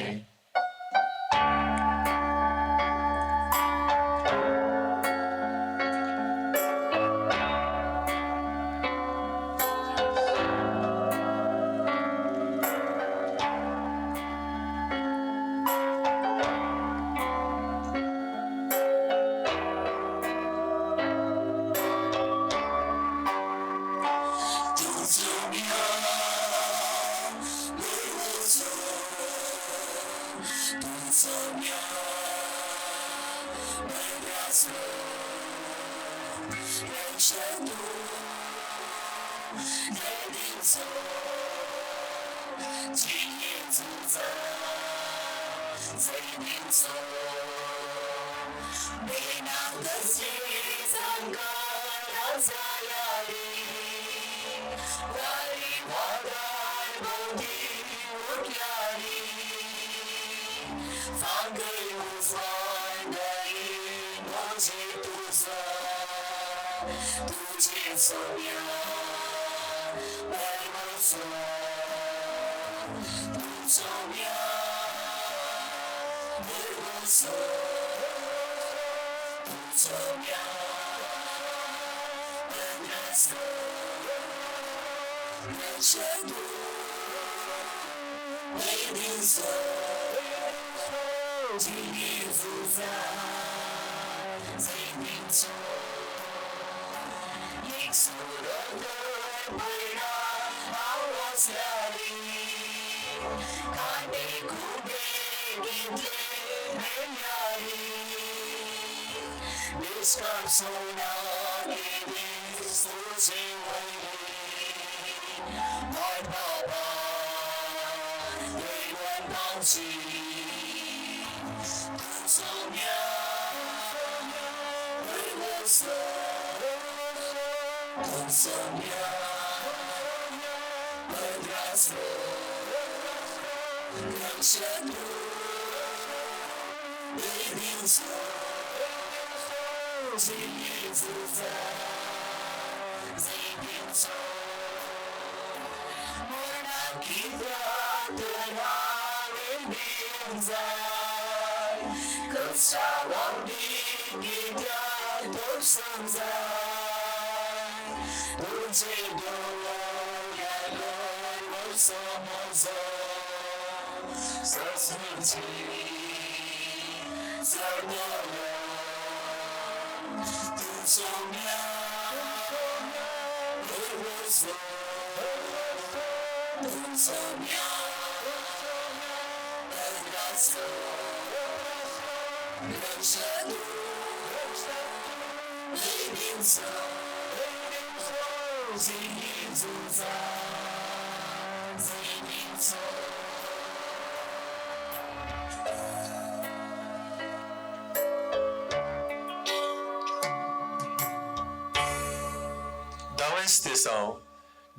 दावेस दिसाव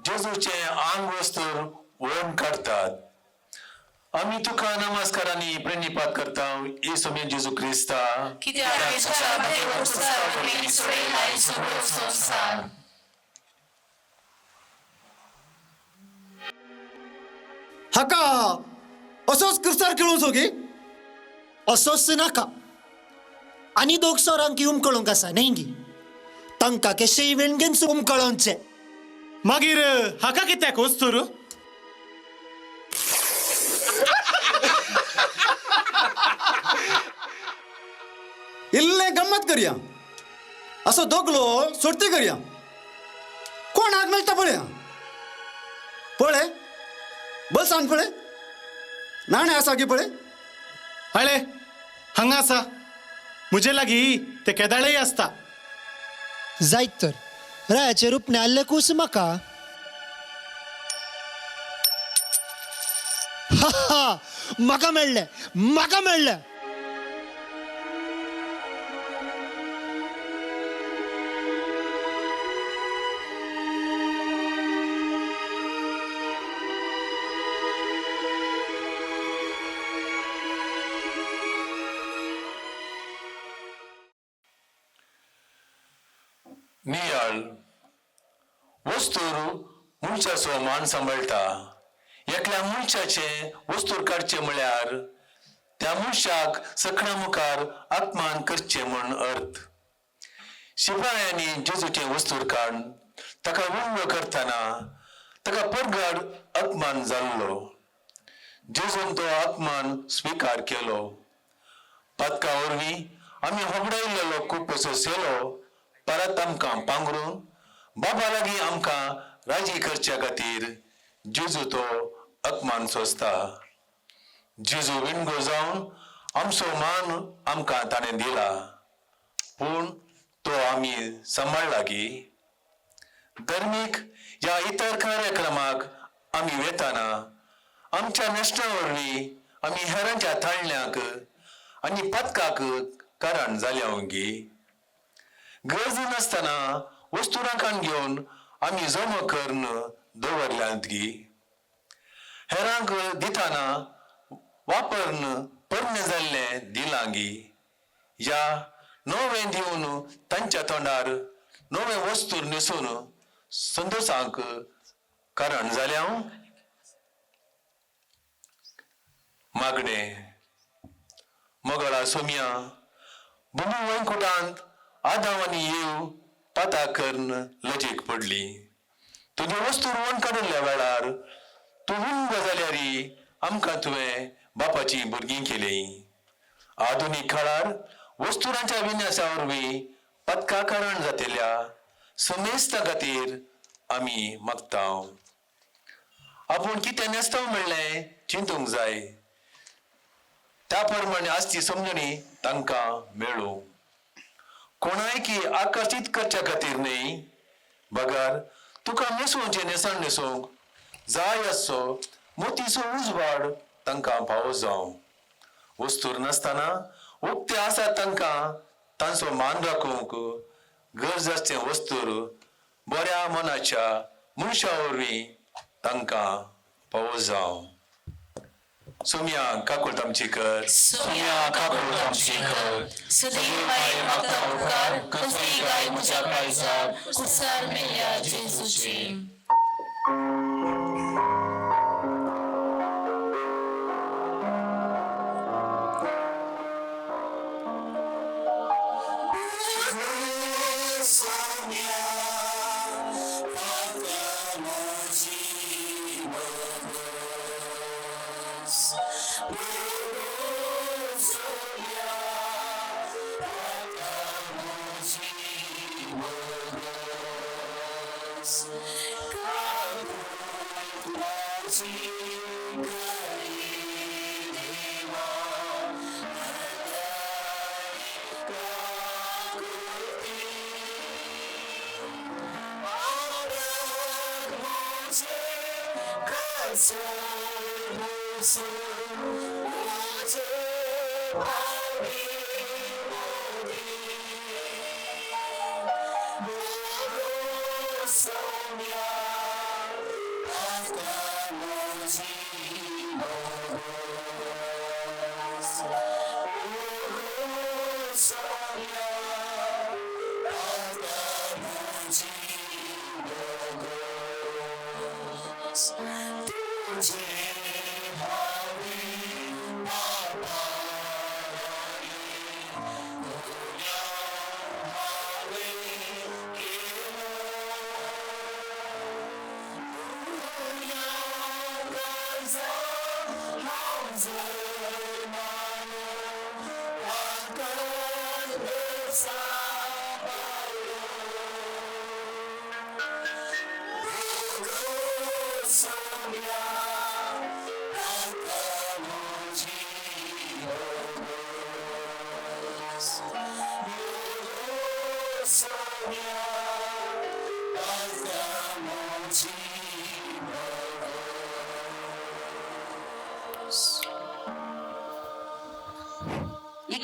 जेजूचे आंग वस्तूर वळून काडतात. आमी तुका नमस्कारांनी प्रणिपात करता येसुमे जेजू क्रिस्ता. कित्याक तुज्या देव कुसार सोडयलाय सगळो संसार. हाका असोच क्रिस्तार खेळूं सोगी असोच नाका. आनी दोग सोरांक उमकळोंक आसा न्ही तांकां केशेय वेणगेन उमकळोवचे. मागीर हाका कित्याक वस्तूर इल्ले गम्मत करया. असो दोगलो सोडती करया. कोण हाक मेळटा पळया. पळय बस सांग पळय. नाणे आसा की पळय हळे हांगा आसा म्हजे लागीं ते केदाळेय आसता. जायत तर रायाचे रुपणे आल्ले कूस म्हाका. म्हाका मेळ्ळे. नियाळ वस्तूर मनशाचो मान सांबाळटा. एकल्या मनशाचे वस्तूर काडचे म्हळ्यार त्या मनशाक सखणा मुखार आत्मान करचे म्हण अर्थ. शिपायांनी जेजूचे वस्तूर काड ताका विंगड करतना ताका परगड आत्मान जाल्लो. जेजून तो आत्मान स्विकार केलो. पदका वरवीं आमी होगडायिल्लो खूब पयसो सेलो परत आमकां पांगरून बाबा लागीं आमकां राजी करच्या खातीर जेजू तो आत्मान सोंसता. जेजू विणगो जावन आमचो मान आमकां ताणें दिला, पूण तो आमी सांबाळला की. धर्मीक ह्या इतर कार्यक्रमाक आमी वेताना आमच्या नश्टां वरवीं आमी हेरांच्या थाळण्यांक आनी पदकाक कारण जाल्या ओंगी. गरज नासतना वस्तुरांकान घेवन आमी जमा करून दवरल्यांत गी. हेरांक दितना वापरन परणे जाल्लें दिलां गी. या नवें दिवन तांच्या तोंडार नवे वस्तूर न्हेसून संतोशांक कारण जाल्या. मागणें मोगळा सोम्या बुबू वैकुंठांत आदाम आनी येव पाता करून लजेक पडली. तुजे वस्तूर वण काडिल्ल्या वेळार तूं विंग जाल्यारी आमकां तुवें बापाची भुरगीं केलीं. आधुनीक काळार वस्तुरांच्या विन्यासा वरवीं पदका कारण जातेल्या समेस्ता खातीर आमी मागतांव. आपूण कितें नेस्तांव म्हणलें चिंतूंक जाय. त्या प्रमाणे आसची समजणी तांकां मेळूं. कोणाय की आकर्शीत करच्या खातीर न्ही. बगार तुका न्हेसोवचें नेसाण न्हेसोवंक जाय आसचो मोतीचो उजवाड तांकां फावो जावं. वस्तूर नासतना उक्ते आसात तांकां तांचो मान राखूंक गरज आसचें वस्तूर बऱ्या मनाच्या मनशा वरवीं तांकां फावो जावं. सोम्या काकूळ तामचीकर. सोम्या काकूळ तामचीकर. सदैव माये मागता उपकार कसली गाय म्हज्या काळजाक कुसार मेल्या जेजूची.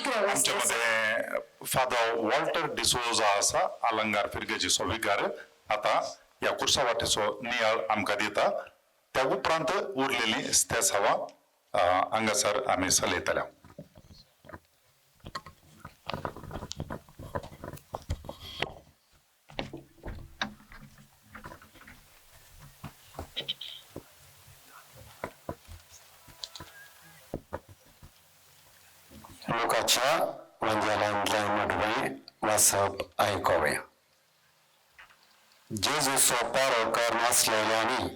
आमच्यामध्ये फादर वॉल्टर डिसोजा असा अलंगार फिरगेचो विकार आता या कुर्सा वाटेचो नियाळ आमकां दिता त्या उपरांत उरलेली त्या सवा हांगासर आमी चलयतल्या लोकांच्या वंजालांतल्या मडवे वाचप आयकोव्या जेजूचो पारो करनासलेल्यांनी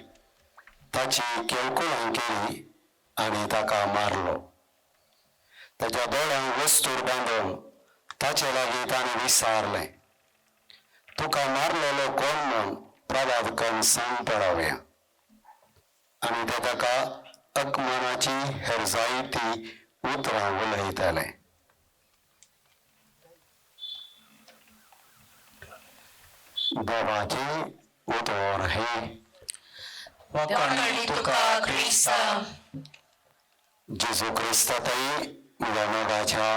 ताची केळकुळां केली आनी ताका मारलो ताच्या दोळ्यांक वस्तूर बांदून ताचे लागीं ताणें विचारलें तुका मारलेलो कोण म्हूण प्रभात करून सांग पळोवया आनी ते ताका अकमनाची हेर जायतीं उतरां उलयताले देवाची उतर हे वखणी तुका क्रिस्ता जेजू क्रिस्तातय म्हज्या मोगाच्या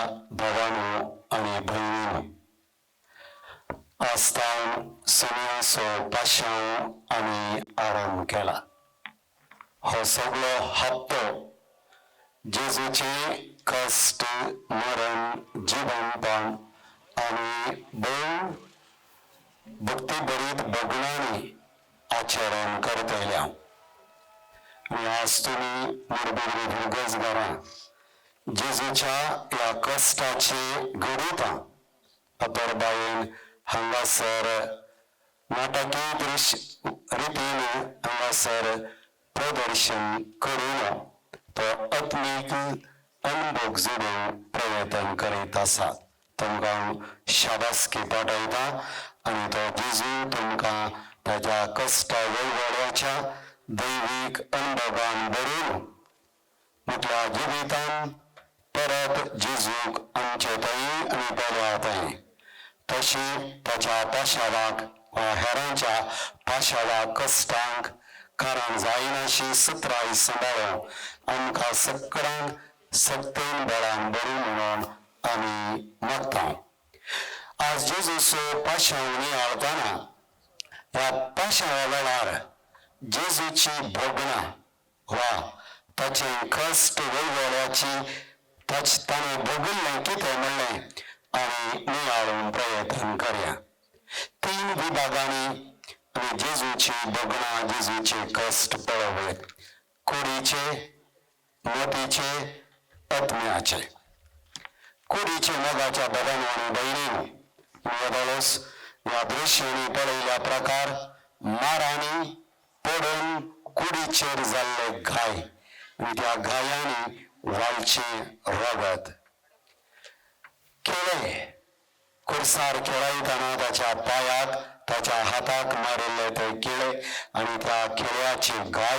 भावांनो आनी भयणींनो आस्तावन सुन्याचो पाशांव आनी आराम केला हो सगळो हप्तो जेजूचे कश्ट मरण जिवंतपण आनी भोव भक्ती बरीत भोगणांनी आचरण करतल्या आनी आज तुमी मुरबी भुरगेजगारां जेजूच्या ह्या कश्टाचे गणितां अतरबायेन हांगासर नाटकी दृश्य रितीन हांगासर प्रदर्शन करून तो आत्मीक अनुभव जोडूंक प्रयत्न करीत आसा तुमकां शाबासकी पाठयता आनी तो जेजू तुमकां ताच्या कश्टा वळवळ्याच्या दैवीक अनुभवान भरून म्हटल्या जिवितान परत जेजूक आमचे थंय आनी बऱ्या थंय तशी ताच्या पाशावाक वा हेरांच्या पाशावा कश्टांक कारण जायनाशी सत्राय सांबाळूंक आमकां सगळ्यांक सक्तीन बळान बरी म्हणून आमी मागता आज जेजूचो पाशाव नियाळतना ह्या पाशावा वेळार जेजूची भोगणां वा ताचे कश्ट वळवळ्याची ताणें भोगिल्लें कितें म्हणलें आनी नियाळून प्रयत्न करया 3 विभागांनी आनी जेजूची भोगणां जेजूचे कश्ट पळोवले कुडीचे मोतीचे आत्म्याचे कुडीचे मोगाच्या बदानो आनी भयणीनो येदोळस ह्या दृश्यांनी पळयल्या प्रकार मारांनी पडून कुडीचेर जाल्ले घाय आनी त्या घायांनी वालचे रगत केळे कुर्सार खेळयतना ताच्या पायाक ताच्या हाताक मारिल्ले ते किळे आनी त्या किळ्याची गाय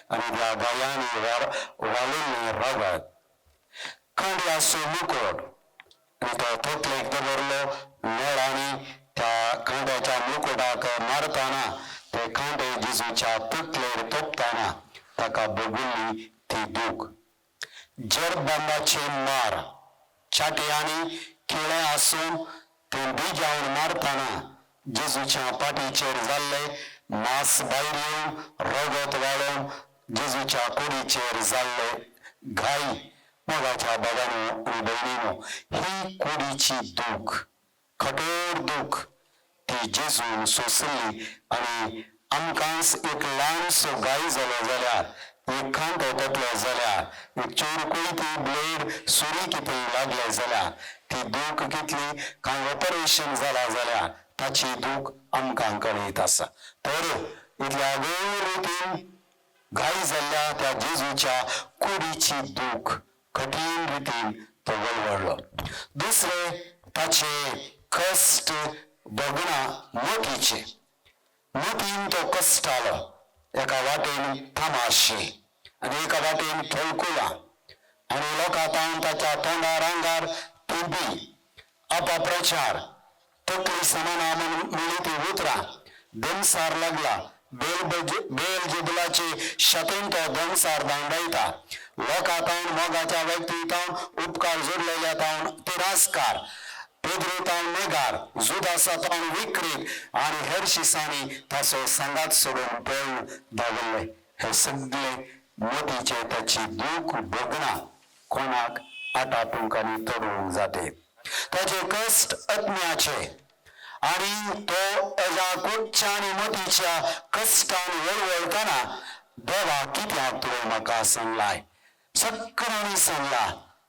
आनी त्या गायांनी वालिल्लें रगत खांड्याचो मुकुट आनी तो तोतलेक दवरलो नेळांनी त्या खांड्याच्या मुकुटाक मारतना ते खांडे जेजूच्या तकलेर तोपतना ताका भोगिल्ली ती दूख जरबंदाचे मार छाटयांनी किळे आसून ते बिजावन मारतना जेजूच्या पाठीचेर जाल्ले मांस भायर येवन रगत वाळून जेजूच्या कुडीचेर जाल्ले घाई मोगाच्या बाबांनो आनी भयणीनो ही कुडीची दूख कठोर दूख ती जेजून सोंसली आनी आमकांच एक ल्हानसो घाई जालो जाल्यार एक खांडो तोपलो जाल्यार एक चोरकूय ती ब्लेड सुरी कितें लागले जाल्यार ती दूख कितली कांय ऑपरेशन जाला जाल्यार ताची दूख आमकां कळीत आसा तर इतल्या वेळ रितीन घाई जाल्ल्या त्या जेजूच्या कुडीची दूख कठीण रितीन तो वळवळ्ळो दुसरे ताचे कश्ट भोगणां मोतीचे मोतीन तो कश्टालो एका वाटेन तमाशे आनी एका वाटेन केळकुळां आनी लोकां ताच्या तोंडार आंगार पिबी अपप्रचार तकली समाना म्हणली ती उतरां दमसार लागला बेलजेबुलाचे शतेन तो दमसार दांडयता लोकांतावन मोगाच्या व्यक्तीतावन उपकार जोडलेल्या तावन तिरस्कार पेद्रेतावन नेगार जुदासातावन विक्रीत आणि हेरशिसांनी ताचो संगात सोडून पळून धांवले. हे सगळे मोठीचे त्याची दूख भोगना कोणाक आटापूंक आनी तोडूंक जाते. ताचे कश्ट अज्ञाचे आणि तो एजा कुटच्या आणि मोठीच्या कश्टान वळवळताना देवा कित्याक तुवें म्हाका सांगलाय. सगळ्यांनी सांगला.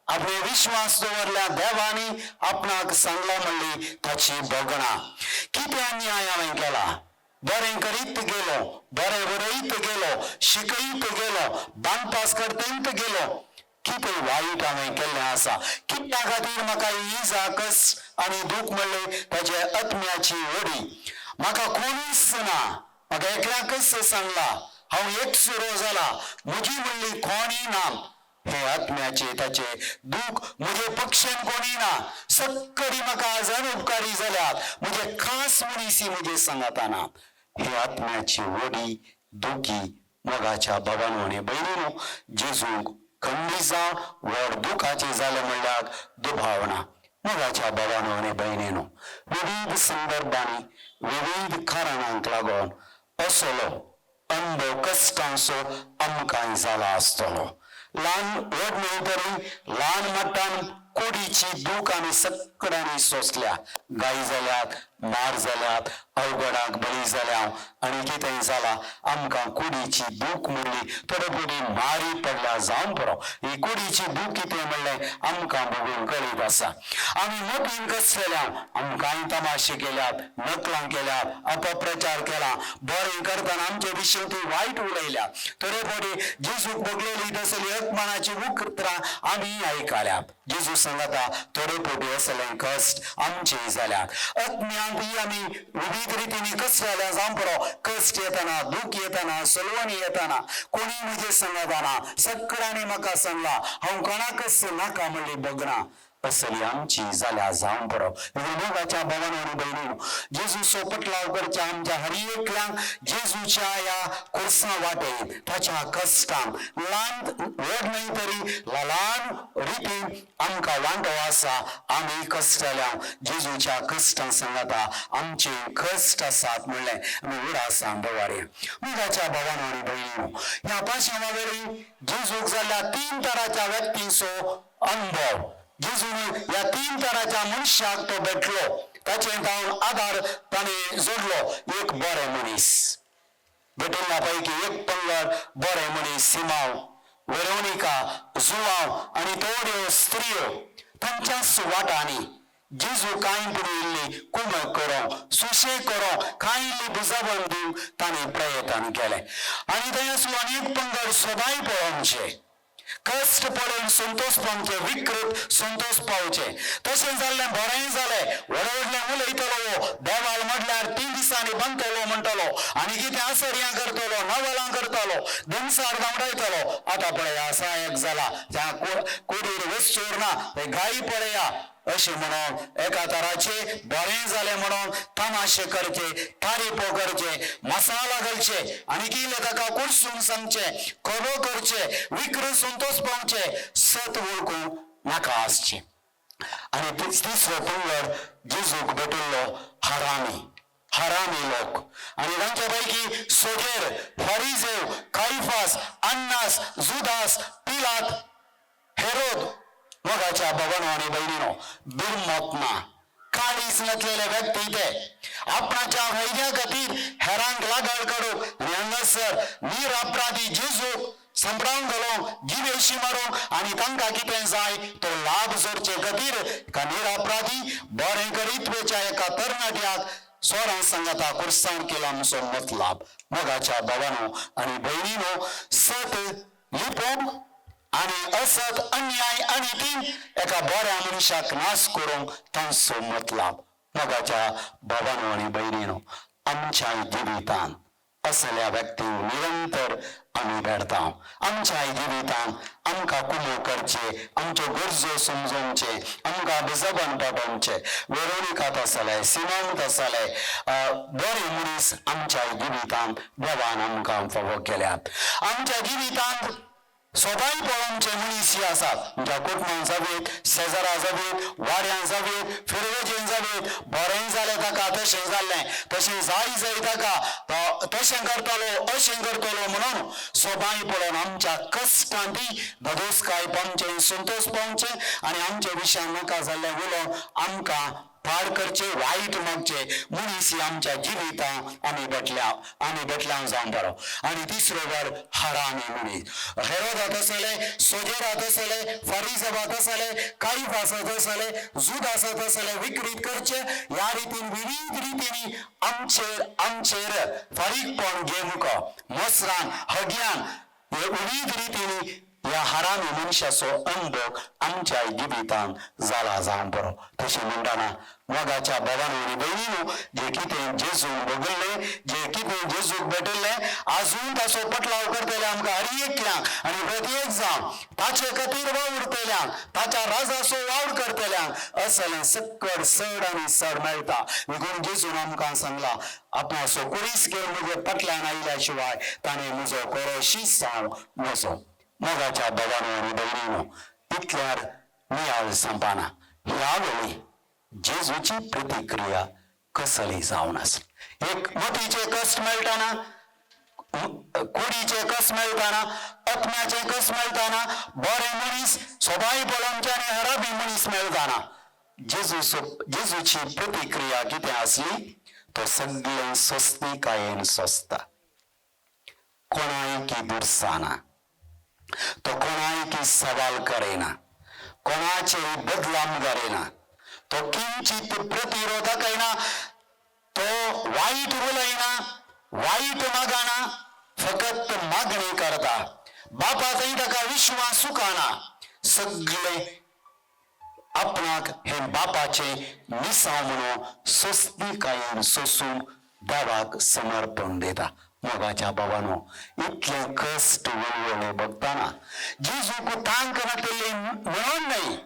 आपले विश्वास दवरल्या देवानी आपणाक सांगला म्हणली ताची भोगणा. कित्या न्याय हांवें केला. बरें करीत गेलो, बरें बरयत गेलो, शिकयत गेलो, बांदपास करतयत गेलो. कितें वायट हांवें केल्लें आसा. कित्या खातीर म्हाका इजा कस आनी दूख म्हणले ताचे आत्म्याची वडी. म्हाका कोणीच ना. म्हाका एकल्याकच सांगला. हांव एकसुरो जाला. म्हजी म्हणली कोणी ना. हे आत्म्याचे ताचे दूख म्हजे पक्षेन कोणी ना. सक्कडी म्हाका आजन उपकारी जाल्यात. म्हजे खास मनीसी म्हजे सांगाताना. हे आत्म्याची वडी दुखी मोगाच्या बाबांनो आनी भयणीनो जेजूक खंडी जावन व्हड दुखाचे जाले म्हणल्यार दुभावना. मोगाच्या बाबांनो आनी भयणीनो विविध संदर्भांनी विविध कारणांक लागून असलो अनुभव कश्टांचो आमकांय जाला आसतलो. ल्हान व्हड न्हय तरी ल्हान मट्टान कोडीची दूख आनी सक्कडांनी सोंसल्या. गायी जाल्यात, मार जाल्यात, अवघडाक बळी जाल्या आनी कितेंय जाला. आमकां कुडीची दूख म्हणली थोडे फावटी मारी पडल्या जावन पुरो. ही कुडीची दूख कितें म्हणलें आमकां बघून कळीत आसा. आमी मोठीन कसलेल्या आमकांय तमाशे केल्यात, नकलां केल्यात, अपप्रचार केला. बरें करतना आमचे विशीं ती वायट उलयल्या. थोडे फावटी जेजूक बगलेली तसली अपमानाची उक्तां आमी आयकल्यात. जेजू सांगता थोडे फावटी असलें कश्ट आमचेय जाल्यात. अज्ञानूय आमी विविध रितींनी कसलेल्या जावन पुरो. कश्ट येताना, दूख येताना, सलवणी येताना कोणी म्हजे सांगताना सगळ्यांनी म्हाका सांगला. हांव कोणाकच नाका म्हणली बगना. असली आमची जाल्या जावन पुरो. मोगाच्या भावांनो आनी भयणीनो जेजू सोपटलाव करच्या आमच्या हर एकल्यांक जेजूच्या ह्या खुर्सा वाटेन ताच्या कश्टांक ल्हान व्हड न्हय तरी ल्हान रितीन आमकां वांटो आसा. आमी कश्टाल्या जेजूच्या कश्टां सांगता आमचे कश्ट आसात म्हणलें आमी उडासां बोवारे. मोगाच्या भावांनो आनी भयणीनो ह्या पाशा वेळी जेजूक जाल्ल्या 3 तराच्या व्यक्तींचो अनुभव. जेजून ह्या 3 तराच्या मनशाक तो भेटलो. ताचे जावन आधार ताणें जोडलो. एक बरें मनीस भेटिल्ल्या पैकी एक पंगड बरें मनीस सिमाव, वेरोनिका, जुवांव आनी थोड्यो स्त्रियो तांच्या सुवाटांनी जेजू कांय पुरयल्ली कुमक करूंक सुशेग करूंक कांय इल्ली बुजाबण दिवंक ताणें प्रयत्न केले. आनी थंय असलो अनेक पंगड सदांय पळोवचे. कश्ट पडून संतोष पावचे, विकृत संतोष पावचे. तशें जाल्लें बरें जालें. व्हडलें उलयतलो देवाल म्हटल्यार 3 दिसांनी बांदतलो म्हणटलो आनी कितें आसर्यां करतलो, नवलां करतलो, दिनसार गावडायतलो. आतां पळया सहाय्यक जाला त्या कुडीर वचूर ना गायी पळया अशें म्हणून एका तराचे बरें जालें म्हणून तमाशे करचे, तारीफो करचे, मसाला घालचे आनी कितें ताका कुडसून सांगचे, खबो करचे, विकृत संतोष पावचे, सत वळखूंक नाका आसचे. आनी तिसरो पंगड जेजूक भेटिल्लो हरामी लोक आनी तांचे पैकी सोजेर, फरिजेव, कायफास, अन्नास, जुदास, पिलात, हेरोद. मोगाच्या भावांनो आनी भयणीनो बिनमोतना काळीज नसलेले व्यक्ती ते आपणाच्या फायद्या खातीर हेरांक लागड काडूंक आनी हांगासर निरपराधी जेजूक सांपडावन घालूंक, जिवेशी मारूंक आनी तांकां कितें जाय तो लाभ जोडचे खातीर एका निरपराधी बरें करीत्वेच्या एका तरणाट्याक सोरां सांगता कुर्सांव केला आमचो मतलाब. मोगाच्या भावांनो आनी भयणीनो सत लिपोवंक आनी असत अन्याय आनी तीन एका बऱ्या मनशाक नाश करूंक तांचो मतलाब. मोगाच्या भावांनो आनी भयणीनो आमच्या जिवितांत असल्या व्यक्तींक निरंतर आमी भेटता. आमच्या जिवितांत आमकां कुमो करचे, आमच्यो गरजो समजोवचे, आमकां बेजबान पटोवचे. वेरोनिकात आसले, सिमोंत आसले, बरे मनीस आमच्या जिवितांत देवान आमकां फावो केल्यात. आमच्या जिवितांत सोबाई पळोवचे मनीस आसात म्हणजे कुटुंबां जावेत, शेजारा जावेत, वाड्यां जावेत, फिरवजेन जावेत, बरें जालें ताका तशें जाल्लें, तशें जाय ताका तशें करतलो अशें करतलो म्हणून सोबाई पळोवन आमच्या कश्टांती धदोसकाय पावचें, संतोष पावचें आनी आमच्या विशयान नाका जाल्लें उलोवन आमकां पाड करचे, वायट मागचे मनीस आमच्या जिवितां आमी बेटल्यां जावन पडो. आनी तिसरो वर हरामी मनीस. हेरोदात आसले, सोजेरात आसले, फारिसावात आसले, काईफासात आसले, जुदासात आसले, विकृत करचे ह्या रितीन विविध रितींनी आमचेर फारीकपण घेवंक मसरान हग्यान हे विविध रितींनी ह्या हरामी मनशाचो अनुभव आमच्या जिवितांत जाला जावन पडो. तशें म्हणटाना मोगाच्या भावांनो आनी भयणींनो, जे कितें जेजून भोगल्लें, जे कितें जेजूक भेटल्लें, आजून ताचो पटलाव करतले आमकां हर एकल्यांक आनी प्रत्येक जावन ताचे खातीर वावुरतल्यांक, ताच्या राजाचो वावर करतल्यांक असलें सक्कड सड आनी सड मेळटा. देखून जेजून आमकां सांगलां, आपणाचो कुडीस घेवन म्हजे फाटल्यान आयल्या शिवाय ताणें म्हजो कोरो शीस जावं नजो. मोगाच्या भावांनो आनी भयणींनो, इतल्यार नियाळ सांगपाना ह्या वेळी जेजूची प्रतिक्रिया कसली जावन आसली. एक मतीचे कश्ट मेळटाना, कुडीचे कश्ट मेळटाना, आत्म्याचे कश्ट मेळटाना, बरे मनीस सोबाई पळोवचे आनी हराबी मनीस मेळटाना जेजूची प्रतिक्रिया कितें आसली, तो सगळें स्वस्तिकायेन सोंसता, कोणाय की दुरसाना, तो कोणाय की सवाल करेना, कोणाचेय बदलाम करेना, तो किंचित प्रतिरोध करिना, तो वाईट उलयना, वाईट मागना, फकत मागणी करता. बापा थंय ताका विश्वास सुखाना, सगळे आपणाक हे बापाचे मिसांव म्हणून स्वस्तिकायेन सोसून देवाक समर्पण दिता. मोगाच्या भावांनो, इतले कश्ट वळवळे बघताना जेजूक तांक नातले म्हणून नाही,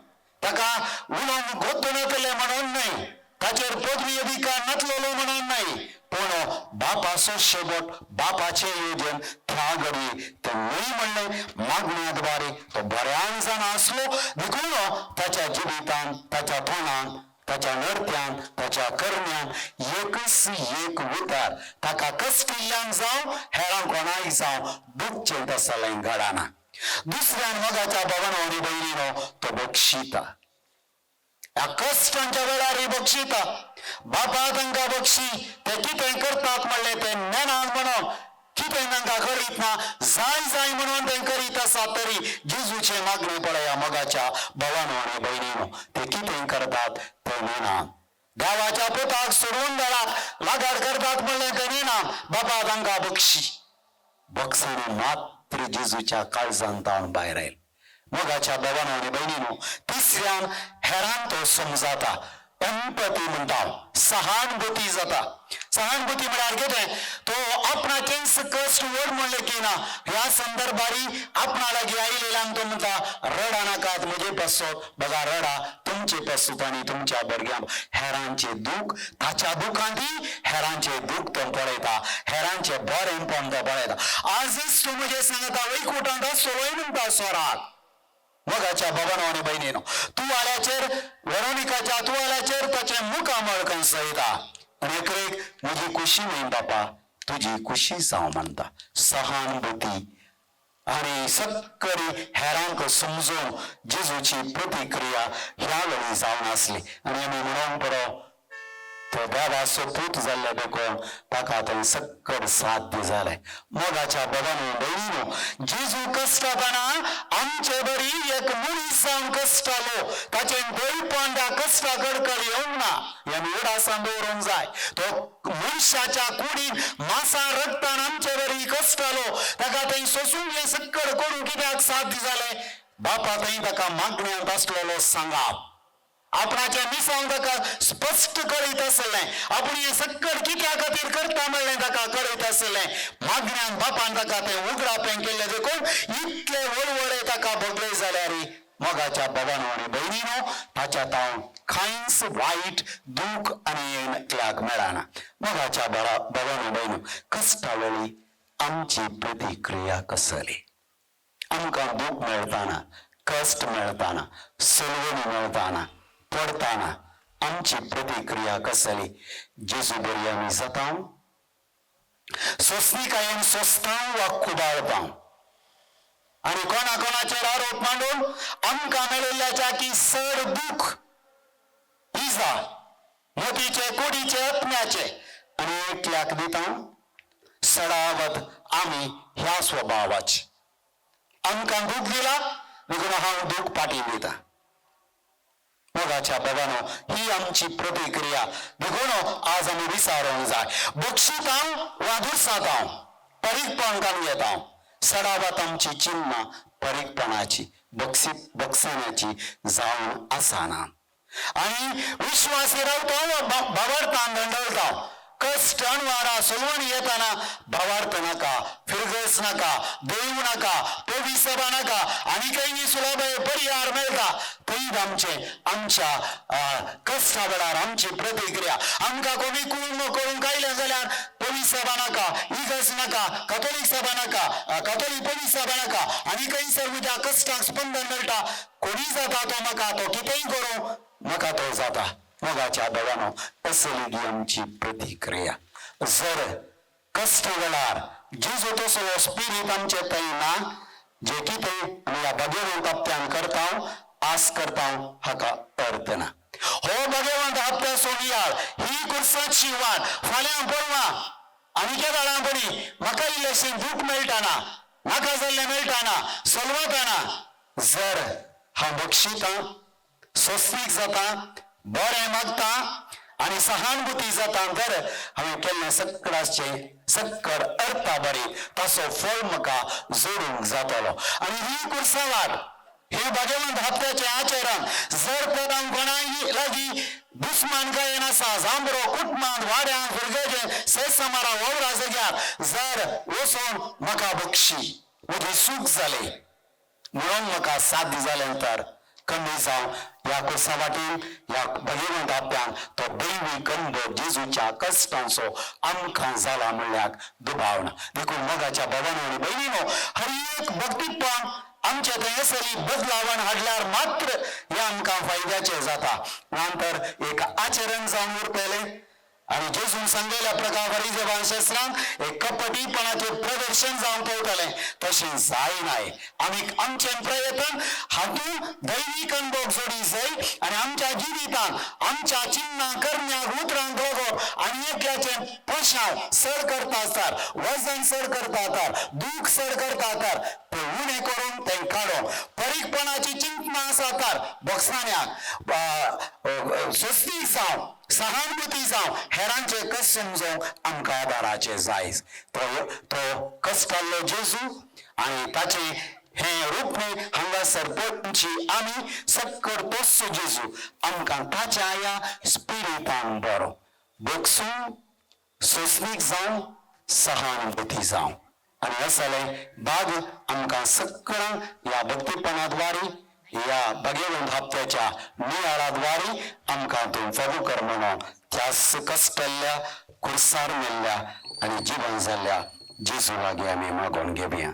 ताका उलोवंक गोत नातले म्हणून नाही, ताचेर पदवी अधिकार नातलेलो म्हणून नाही, पूण बापाचो शेवट, बापाचे योजन त्या घडी ते नाही म्हणले मागण्याद्वारे तो बऱ्यान जाण आसलो. देखून ताच्या जिवितान, ताच्या तोंडान, ताच्या नडत्यान, ताच्या करण्यान एकच एक उतार, ताका कश्टिल्ल्यान जावं हेरां कोणाय जावं दुखचें तसलें घडना. दुसऱ्यान मोगाच्या भावांनो आनी भयणींनो, तो बक्षिता. ह्या कश्टांच्या वेळार बक्षिता. बापा तांकां बक्षी, ते कितें करतात म्हणलें ते नेनात म्हणून, कितें तांकां कळीत ना, जाय म्हणून ते करीत आसा तरी जेजूचे मागणी पळया मोगाच्या भावांनो आनी भयणींनो, ते कितें करतात ते नेनात. गांवाच्या पुताक सोडून देतात, लागाड करतात म्हणलें ते नेनात. बापा तांकां बक्षी, बक्षांनी मात्र जेजूच्या काळजांत तावन भायर आयले. मोगाच्या भावांनो आनी भयणींनो, तिसऱ्यान हेरान तो समजाता, एम्पथी म्हणटा, सहानुभूती जाता. सहानुभूती म्हळ्यार कितें, तो आपणाचेच कश्ट वड म्हणलें की ना, ह्या संदर्भारी आपणा लागीं आयिल्ल्यांक तो म्हणटा, रडा नाकात म्हजे पासत, बघा रडा तुमचे पासत आनी तुमच्या भुरग्यांक हेरांचे दूख, ताच्या दुखांती हेरांचे दूख तो पळयता, हेरांचे बरेंपण तो पळयता. आजच तूं म्हजे सांगता वैकुंठांत आसतलोय म्हणटा स्वराक. मोगाच्या भावांनो आनी भयणींनो, तुवाल्याचेर वेरोनिकाच्या तुवाल्याचेर ताचें मुखामळ कंसयता आनी एकरेक म्हजी कुशी न्ही बापा, तुजी कुशी जावं म्हणटा. सहानुभूती आनी सक्करी हेरांक समजोवन जेजूची प्रतिक्रिया ह्या वेळी जावन आसली. आनी आमी म्हणूंक बरो, तो देवाचो पूत जाल्ले देखून ताका थंय सक्कड साध्य जालें. मोगाच्या भावांनो भयणींनो, जेजू कश्टातना आमचे बरी एक मनीस जावन कश्टालो, ताचें गोंयपण त्या कश्टा कडकड येवंक ना हें उडासान दवरूंक जाय. तो मनशाच्या कुडीन मांसा रगतान आमचे बरी कश्टालो, ताका थंय सोसूंक हें सक्कड करून कित्याक साध्य जालें. बापा थंय ताका मागण्यांत आसलेलो सांगाप, आपणाच्या मिसांक ताका स्पश्ट करीत आसलें, आपूण हें सक्कड कित्या खातीर करता म्हणलें ताका कळीत आसलें. मागण्यांत बापान ताका तें उगडापें केल्लें देखून इतले वळवळे ताका भोगले जाल्यार मोगाच्या भावांनो आनी भयणींनो, ताच्या तावन कांयच वायट दूख आनी एकल्याक मेळना. मोगाच्या भावांनो भयणींनो, कश्टा वेळी आमची प्रतिक्रिया कसली. आमकां दूख मेळटाना कश्ट मेळटाना सलवणी मेळटाना पडटाना आमची प्रतिक्रिया कसली जेजू बरी आमी जाता सोंसणीकायेन सोंसतां वा कुदाळपां आणि कोणाचेर आरोप मांडून आमकां मेळिल्ल्याच्या की सड दूख इजा मोतीचे कुडीचे अपन्याचे आणि एकल्याक दिता सडावत आमी ह्या स्वभावाचे आमकां दूख दिला देखून हांव दूख पाटील दिता मोगाच्या बाबानो ही आमची प्रतिक्रिया देखून आज आमी विचारूंक जाय बक्षितां वा दुर्सातां परीकपण काडून येता सडावत आमची चिन्नां परीकपणाची बक्षण्याची जावन आसाना आणि विश्वासी रावता भावार्थान दंडळता कष्ट अणवारा सोलवण येताना भावार्थ नाका फिरगस नाका देव नाका पोवी सभा नाका आणि काही सुलभ परिहार मेळटा थंय आमच्या कष्टा वेळार आमची प्रतिक्रिया आमकां कोणी कुळम करूंक आयलें जाल्यार पोवी सभा नाका इगस नाका कॅथोलीक सभा नाका कॅथोलीक पोवी सभा नाका आणि काही सर म्हज्या कश्टाक स्पंदन मेळटा कोणी जाता तो म्हाका तो कितेंय करूं म्हाका तो जाता मोगाच्या देवानो असली गी आमची प्रतिक्रिया जर कष्ट वेळार जेजू तसलो स्पिरीट आमचे थंय ना जे कितें आमी ह्या भगवंत हप्त्यान करता आस करता हाका अर्थ ना हो भगवंत हप्त्या सोनियाळ ही कुर्साची वाट फाल्यां पळवा आनी केदाळांपणी म्हाका इल्लेशें दूख मेळटाना नाका जाल्लें मेळटाना सलवताना जर हांव बक्षितां सोंसणीक जाता बरें मागता आणि सहानुभूती जाता तर हांवें केल्लें सक्कड अर्था बरी ताचो फळ म्हाका जोडूंक जातलो आणि ही कुर्सावाट हे भगवंत हप्त्याचे आचरण जर पदांक कोणाय लागीं दुस्मानकायेन आसा जांबरो कुटुंबांत वाड्यांत भुरग्याचे सेसमारा वावरा जाग्यार जर वचून म्हाका बक्षी म्हजी सूख जाली म्हणून म्हाका साध्य जालें तर कमी जावं ह्या कुर्सावाटीन ह्या भगवंत हप्त्यान तो दैवीक अनुभव जेजूच्या कश्टांचो आमकां जाला म्हणल्यार दुबावना देखून मोगाच्या भवानो आनी भयणीनो हर एक भक्तीपण आमचे थंय असली बदलावण हाडल्यार मात्र हे आमकां फायद्याचें जाता नंतर एक आचरण जावन उरतलें आणि जेजून सांगलेल्या प्रकारे शास्त्रांत एक कपटीपणाचे प्रदर्शन जावन पळयतलें तशें जायनाय आमी आमचें प्रयत्न हातूंत दैवीक अनुभव जोडी जाय आनी आमच्या जिवितांत आमच्या चिन्नां करण्याक उतरांक लागून आनी एकल्याचें पशाव सर करता आसतात वजन सर करता तर दूख सर करता तर ते उणें करून तें काडून परीकपणाची चिंतना आसा तर बक्षाण्याक सोंसणीक जावं सहानुभूती जावं हेरांचे कस समजोवंक आमकां आदाराचें जाय तो कश्टाल्लो जेजू आनी ताचे हे रूपणे हांगासर पळोवची आमी सक्कड तोच जेजू आमकां ताच्या ह्या स्पिरिटान बरो बक्षूंक सोंसणीक जावं सहानुभूती जावं आनी असले भाग आमकां सक्कळांक ह्या भक्तीपणाद्वारे या भगवंत हप्त्याच्या नियाळाद्वारे आमकां तूं फगू कर म्हणून त्याच कश्टल्ल्या कुर्सार मेल्ल्या आनी जिवन जाल्ल्या जेजू लागीं आमी मागोवन घेवया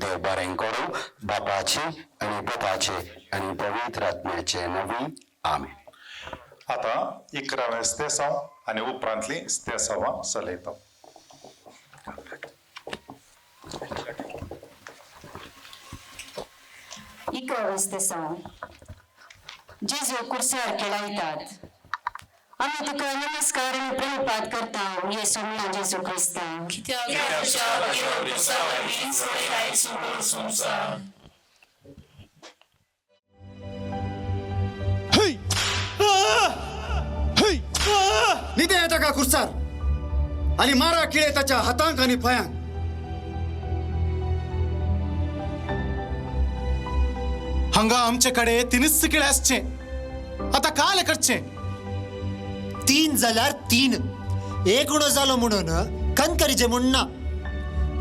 देव बरें करूं बापाचे आनी पुताचे आनी पवित्र आत्म्याचे नवी आमेन आता 11वें स्तेसांव आनी उपरांतली स्तेसांवां चलयता जेजू कुर्सार केळायतात आमी तुका नमस्कार आनी प्रणिपात करता येसू म्हणून जेजू क्रिस्ता निदे येता का कुर्सार आणि मारा किळे ताच्या हातांक आणि पायांक हांगा आमचे कडे तिनच किळे आसचे आता काल करचे 3 जाल्यार 3 एक उणो जालो म्हणून कणकरीचे म्हूण ना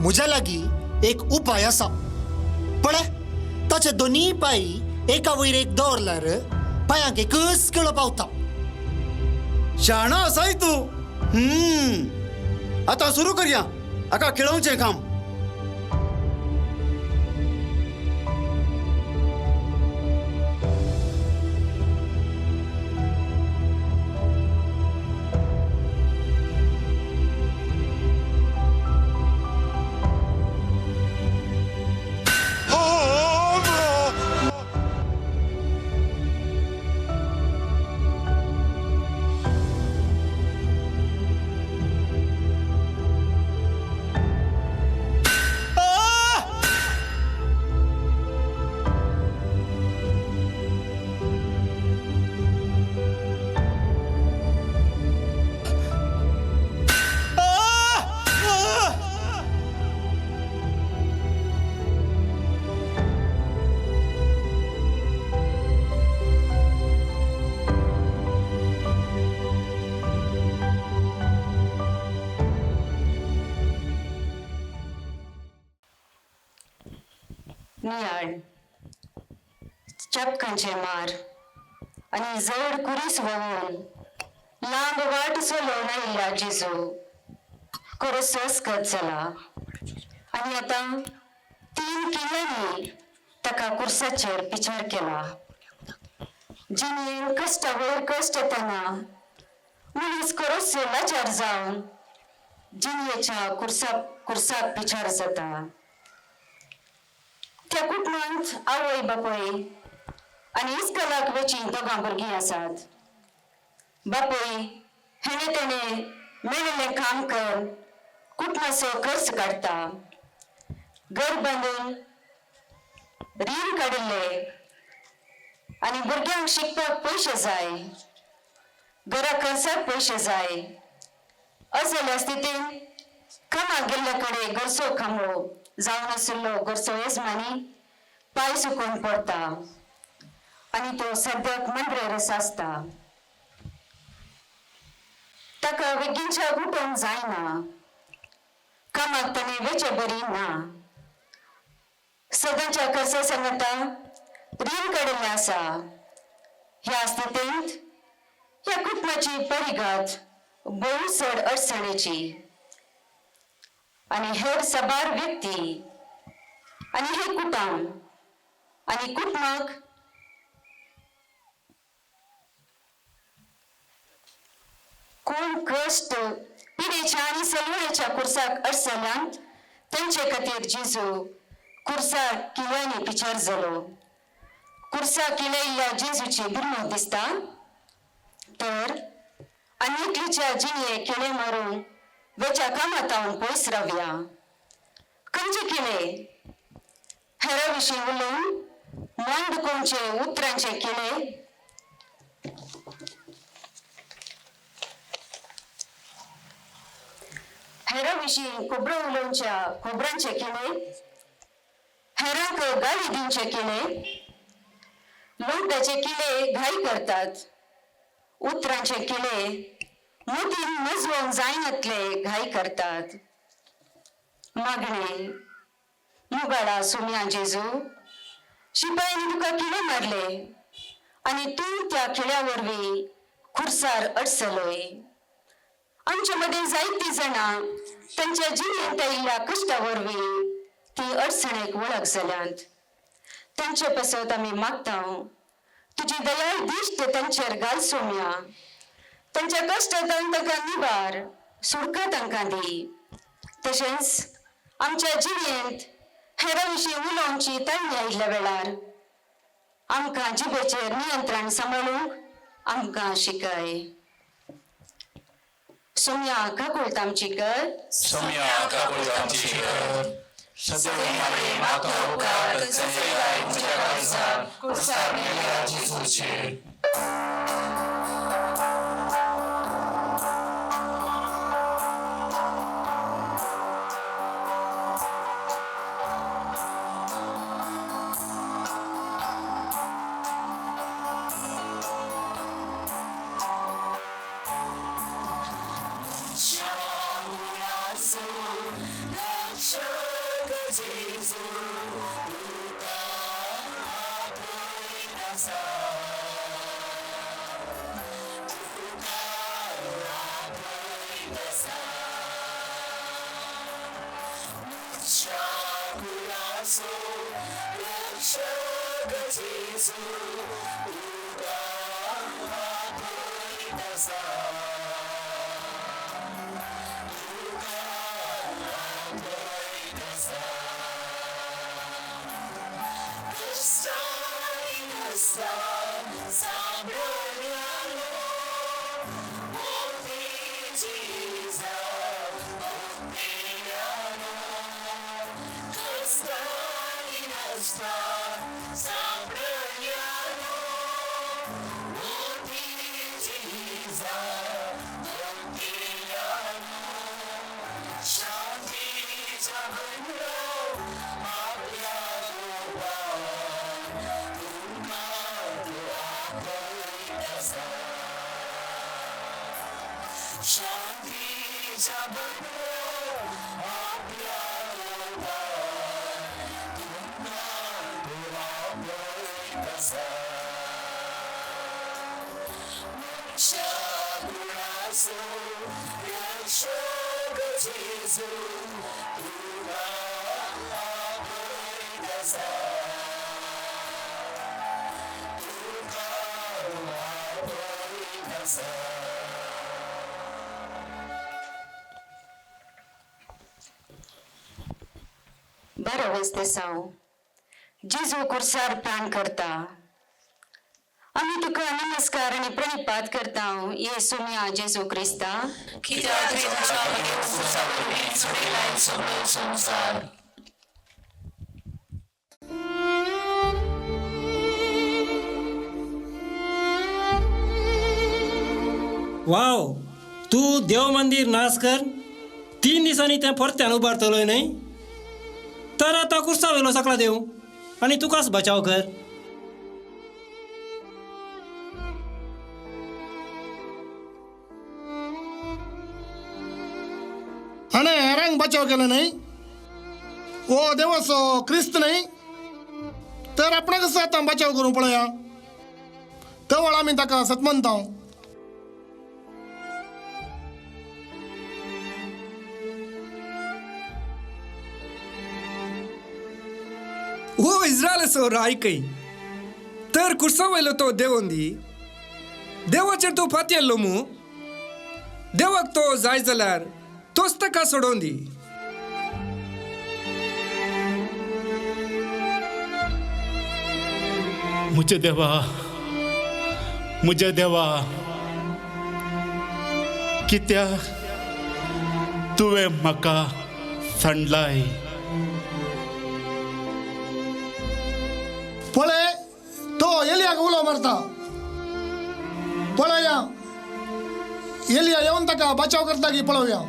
म्हज्या लागीं एक उपाय आसा पळय ताचे दोनी पांय एका वयर एक दवरल्यार पांयांक एकच किळो पावता शाणो आसाय तूं आता सुरू करया हाका खेळोवचें काम घुयाळ चपकांचे मार आणि जड कुरीस वळून लांब वाट सोलवून आयिल्ल्या जेजू खरोच करत जाला आणि आता 3 किल्ल्यांनी ताका कुर्साचेर पिचार केला. जिणेन कश्टावयर कश्ट येताना मनीस खरोच लाचार जावन जिणयेच्या कुर्साक पिचार जाता. त्या कुटुंबांत आवय बापूय आनी इस्कलाक वेचीं 2 भुरगीं आसात. बापूय हेणे तेणे मेळिल्लें काम कर कुटुंबाचो खर्च काडटा. घर बांदून रीण काडिल्ले आनी भुरग्यांक शिकपाक पयशे जाय, घरा खर्चाक पयशे जाय. असल्या स्थितीन कामाक गेल्ले कडेन घरचो खांबो जावन आशिल्लो घरचो येजमानी पांय सुकून पडटा आनी तो सद्याक मंद्रेर सासता. ताका बेगीनच्या उठोवंक जायना. कामाक ताणें वेचे बरी ना. सदांच्या खर्चा सांगता रीण काडिल्लें आसा. ह्या स्थितींत ह्या कुटुंबाची परिघात भोव चड अडचणीची आनी हेर साबार व्यक्ती आनी हे कुटुंब आनी कुटुंबाक कोण कश्ट पिडेच्या आनी सलवणेच्या कुर्साक अडचल्यान तांचे खातीर जेजू कुर्सार किल्ल्यांनी पिचार जालो. कुर्सा किल्लयिल्ल्या जेजूची भिरमण दिसता तर आनीकलीच्या जिणये किळे मारून वेच्या कामातावन पयस रावया. खंयचे किळे? हेरा विशीं उलोवन मन दुखोवचे उतरांचे किळे, हेरा विशीं खोबरो उलोवच्या खोबरांचे किळे, हेरांक गाळी दिवचे किळे, लोटाचे किळे घाई करतात. उतरांचे किळे मोतीन मजवून जायनातले घाई करतात. मागणे मुगाडा सुम्या जेजू शिपायांनी तुका किळे मारले आनी तूं त्या किळ्या वरवीं खुर्सार अडसलोय. आमच्या मदें जायतीं जाणां तांच्या जिणेंत आयिल्ल्या कश्टा वरवीं ती अडचणेक वळख जाल्यात. तांचे पासत आमी मागता तुजी दयाळ दिश्ट तांचेर घाल सोम्या. तांच्या कश्टांतल्यान तांकां निवार सुडका तांकां दी. तशेंच आमच्या जिणेंत हेरा विशीं उलोवची ताळणी आयिल्ल्या वेळार आमकां जिबेचेर नियंत्रण सांबाळूंक आमकां शिकय. सोम्या काकूळ तामची कर. सोम्या काकूळ तामची कर. सदैव मारे मातो उपकार सदैव तुझ्या काळजात कुर्सार मेल्या जेजूचे. बरं वाजते साव जेजू कुर्सार प्राण करता आम्ही तुका नमस्कार आणि प्रणिपात करता येसू मिया जेजू क्रिस्ता कित्याक रे तुझ्या मगे खुर्सावरवीं चुडयलाय सगळो संसार. वाव तू देव मंदिर नाश कर 3 दिसांनी तें परत्यान उबारतलोय न्हय तर आता कुर्सा वेलो सकला देव आणि तुकाच बचाव कर. आणि हेरांक बचाव केला नाही ओ देवाचो क्रिस्त नाही तर आपण कसं आता बचाव करूं पळया तेवळ आमी ताका सतमंता. हो इस्रायलाचो रायकय तर कुर्सा वयलो तो देवोंदी देवाचेर तूं फातयल्लो मू देवाक तो जाय जाल्यार तोच ताका सोडोवन दी. म्हज्या देवा कित्याक तुवें म्हाका सांडलाय. पळय तो एलियाक उलो मारता पळया एलिया येवन ताका बचाव करता की पळोवया.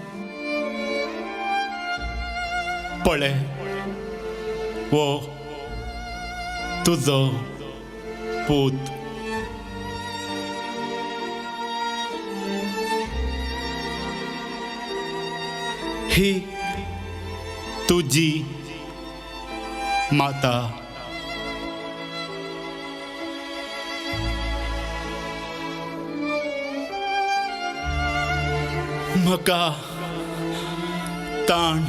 पळय वो तुजो पूत. ही तुजी माता. म्हाका ताण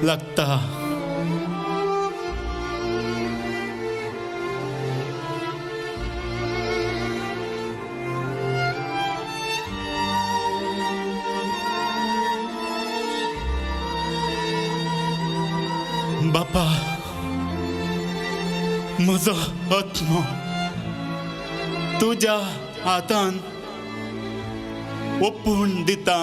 लागता. बापा म्हजो आत्मा तुज्या हातान ओपून दिता.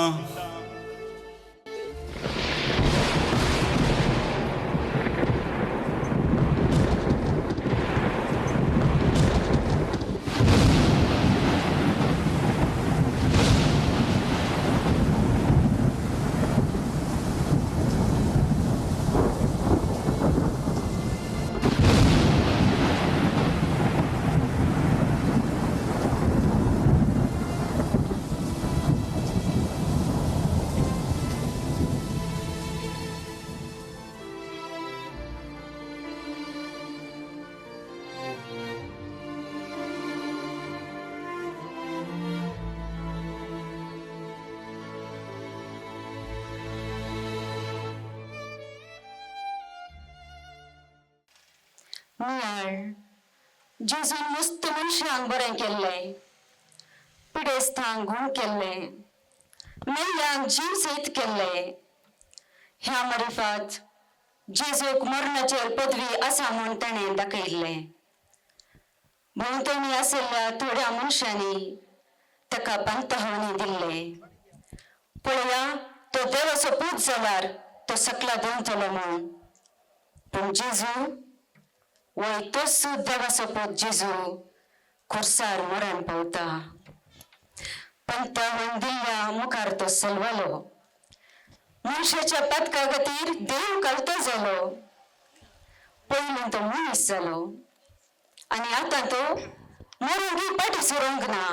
मुयाळ जेजून मस्त मनशांक बरें केल्लें पिडेस्तांक गूण केल्लें मेल्ल्यांक जीव सयत केल्लें. ह्या मरिफात जेजूक मरणाचेर पदवी आसा म्हूण ताणें दाखयल्लें. भोंवतणी आशिल्ल्या थोड्या मनशांनी ताका पंतहावणी दिल्लें. पळया तो देवाचो पूत जाल्यार तो सकला देंवतलो म्हूण. पूण जेजू वय तोच देवाचो पूत जेजू खुर्सार मरण पावता. पंतहावण दिल्ल्या मुखार तो सलवालो. मनशाच्या पदका खातीर देव कळतो जालो. पयलीं तो मनीस जालो आनी आतां तो मरूंक पाटी सोरोंक ना.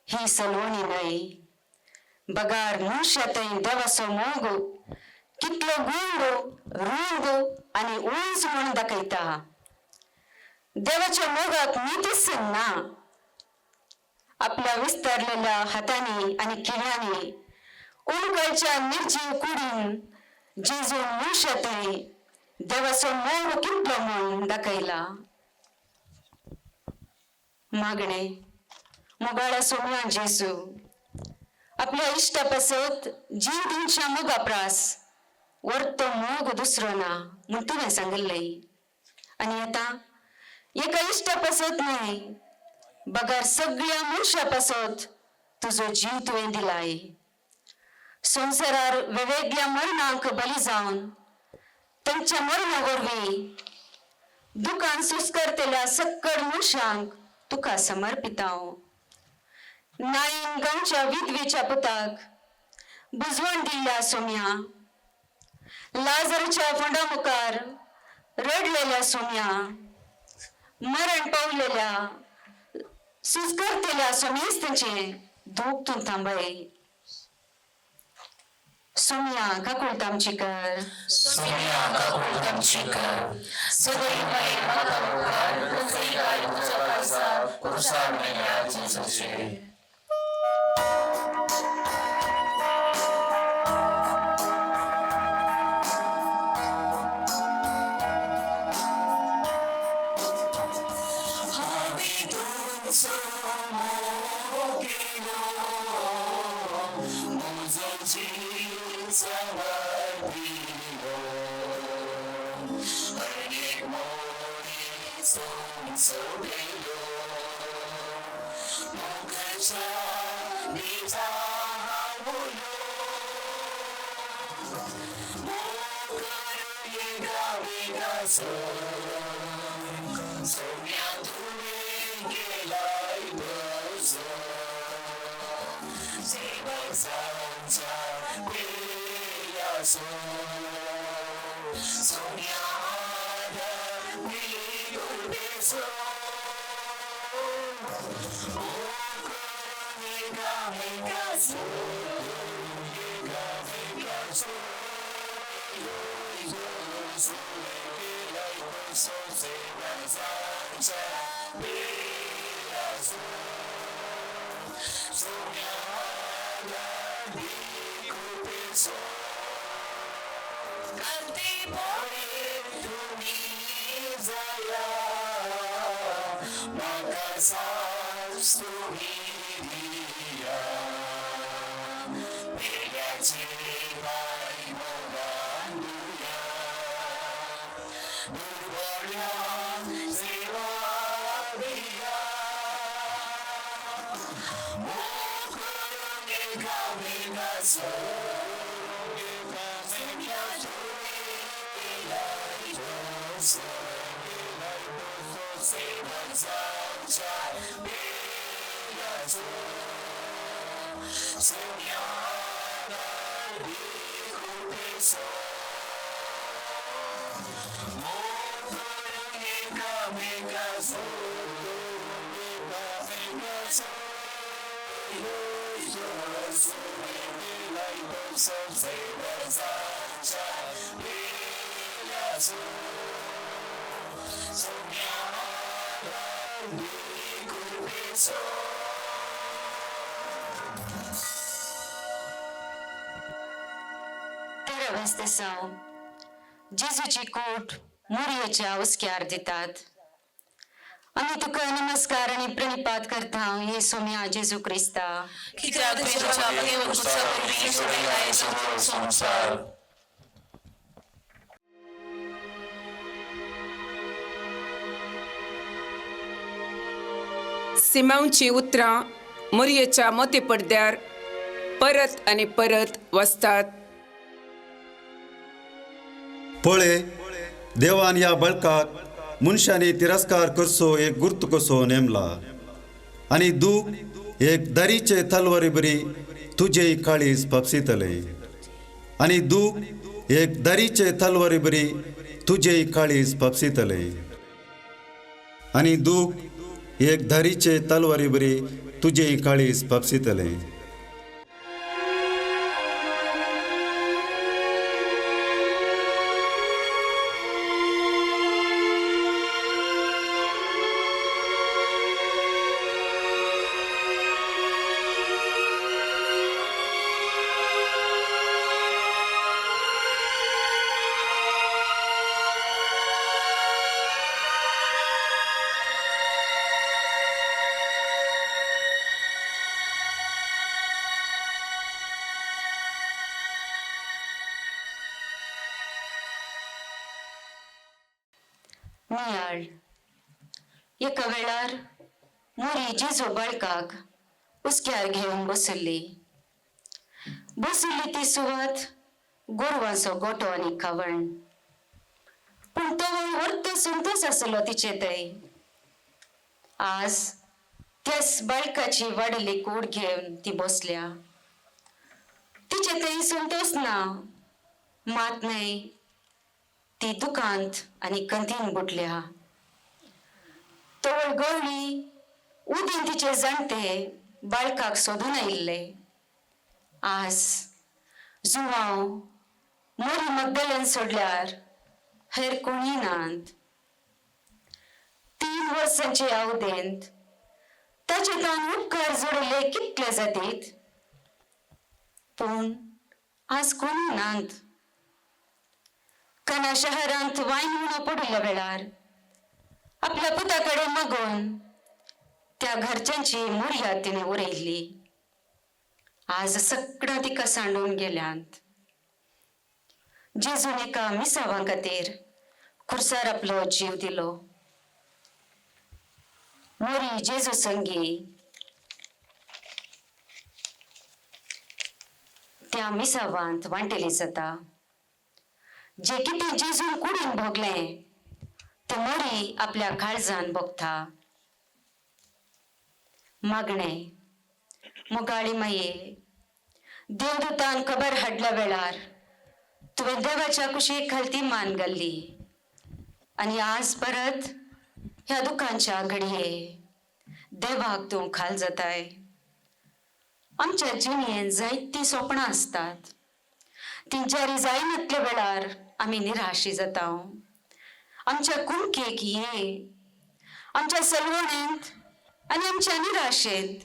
ही सलवणी न्हय. बगार मनशा थंय देवाचो मोग कितलो गुंड रुंद आनी उंच म्हूण दाखयता. देवाच्या मोगाक मितीच ना आपल्या विस्तारलेल्या हाताने आणि खिळ्याने उलगडच्या निर्जीव कुडीन जेजून मनशातरी देवाचो मोग कितलो म्हूण दाखयला. मागणे मोगाळा सोमया जेजू आपल्या इश्टा पासत जीव दिवच्या मोगा प्रास वर्तो मोग दुसरो ना म्हूण तुवें सांगिल्लें. आनी आतां एका इश्टा पासत न्हय बगार सगळ्या मनशा पासत तुजो जीव तुवें दिलाय. संवसारार वेगवेगळ्या मरणांक बली जावन तांच्या मरणा वरवीं दुखान सुस्करतेल्या सक्कड मनशांक तुका समर्पित हांव. नाईन गांवच्या विधवेच्या पुताक बुजवण दिल्ल्या सोम्या, लाजरच्या फोंडा मुखार रडलेल्या सोम्या, मरण पावलेल्या सुस्करतेल्या सोम्येस तांचे दूख तूं थांबय. सोम्या काकूळ तामची कर. सोम्या काकूळ तामची कर. सगळी माय म्हाका मुखार कसई गाय तुझ्या काळजाक कुर्सार मेल्या जेजूचे. जेजूची कूट मोरयेच्या उस्क्यार दितात. आमी तुका नमस्कार आणि प्रणिपात करता हे सोम्या जेजू क्रिस्ता. कित्याक तुज्या प्रेम कुर्सा वरवीं सोडलाय सगळो संसार. सिमांची उतरां मोरयेच्या मोते पडद्यार परत आणि परत वाचतात. पळे देवान या बळकाक मनशांनी तिरस्कार करचो एक गुर्त कसो नेमला आणि दूख एक दरीचे तलवारी बरी तुझे काळीज पपसितले. आणि दूख एक दरीचे तलवारी बरी तुझे काळीज पपसितले. आणि दूख एक धरीचे तलवारी बरी तुझे काळीज पपसितले. नियाळ एका वेळार मोरी जेजू बाळकाक उस्क्यार घेवन बसली ती सुवात गोरवांचो गोठो आनी खावण पूण तो वर्त संतोष आसलो तिचे थंय आज त्याच बाळकाची वाडली कूड घेवन ती बसल्या तिचे थंय संतोष ना मात न्हय ती दुकांत आनी कंतीन बुटल्या तवळ गवळी उदीन तिचे जाणटे बाळकाक सोदून आयिल्ले आज जुवांव मोरी मगदलेन सोडल्यार हेर कोणी नात 3 वर्सांचे आवदेंत ताचे तान उपकार जोडिल्ले कितले जातीत पूण आज कोणी नात काना शहरांत वायन उणो पडिल्ल्या वेळार आपल्या पुताकडे मागून त्या घरच्यांची मुर्याद तिने उरयल्ली आज सगळं तिका सांडून गेल्यांत जेजून एका मिसावां खातीर खुर्सार आपलो जीव दिलो मोरी जेजू संगी त्या मिसावांत वांटेली जाता जे कितें जेजून कुडीन भोगलें ते मोरी आपल्या काळजान भोगता मागणे मुगाळी माये देवदूतान खबर हाडल्या वेळार तुवें देवाच्या कुशीक खालती मान घाल्ली आनी आज परत ह्या दुखांच्या घडये देवाक तूं खाल जाताय आमच्या जिणेंत जायतीं स्वप्नां आसतात ती जारी जायनातल्या वेळार आमी निराशी जाता आमच्या कुमकेक ये आमच्या सलवणेंत आनी आमच्या निराशेंत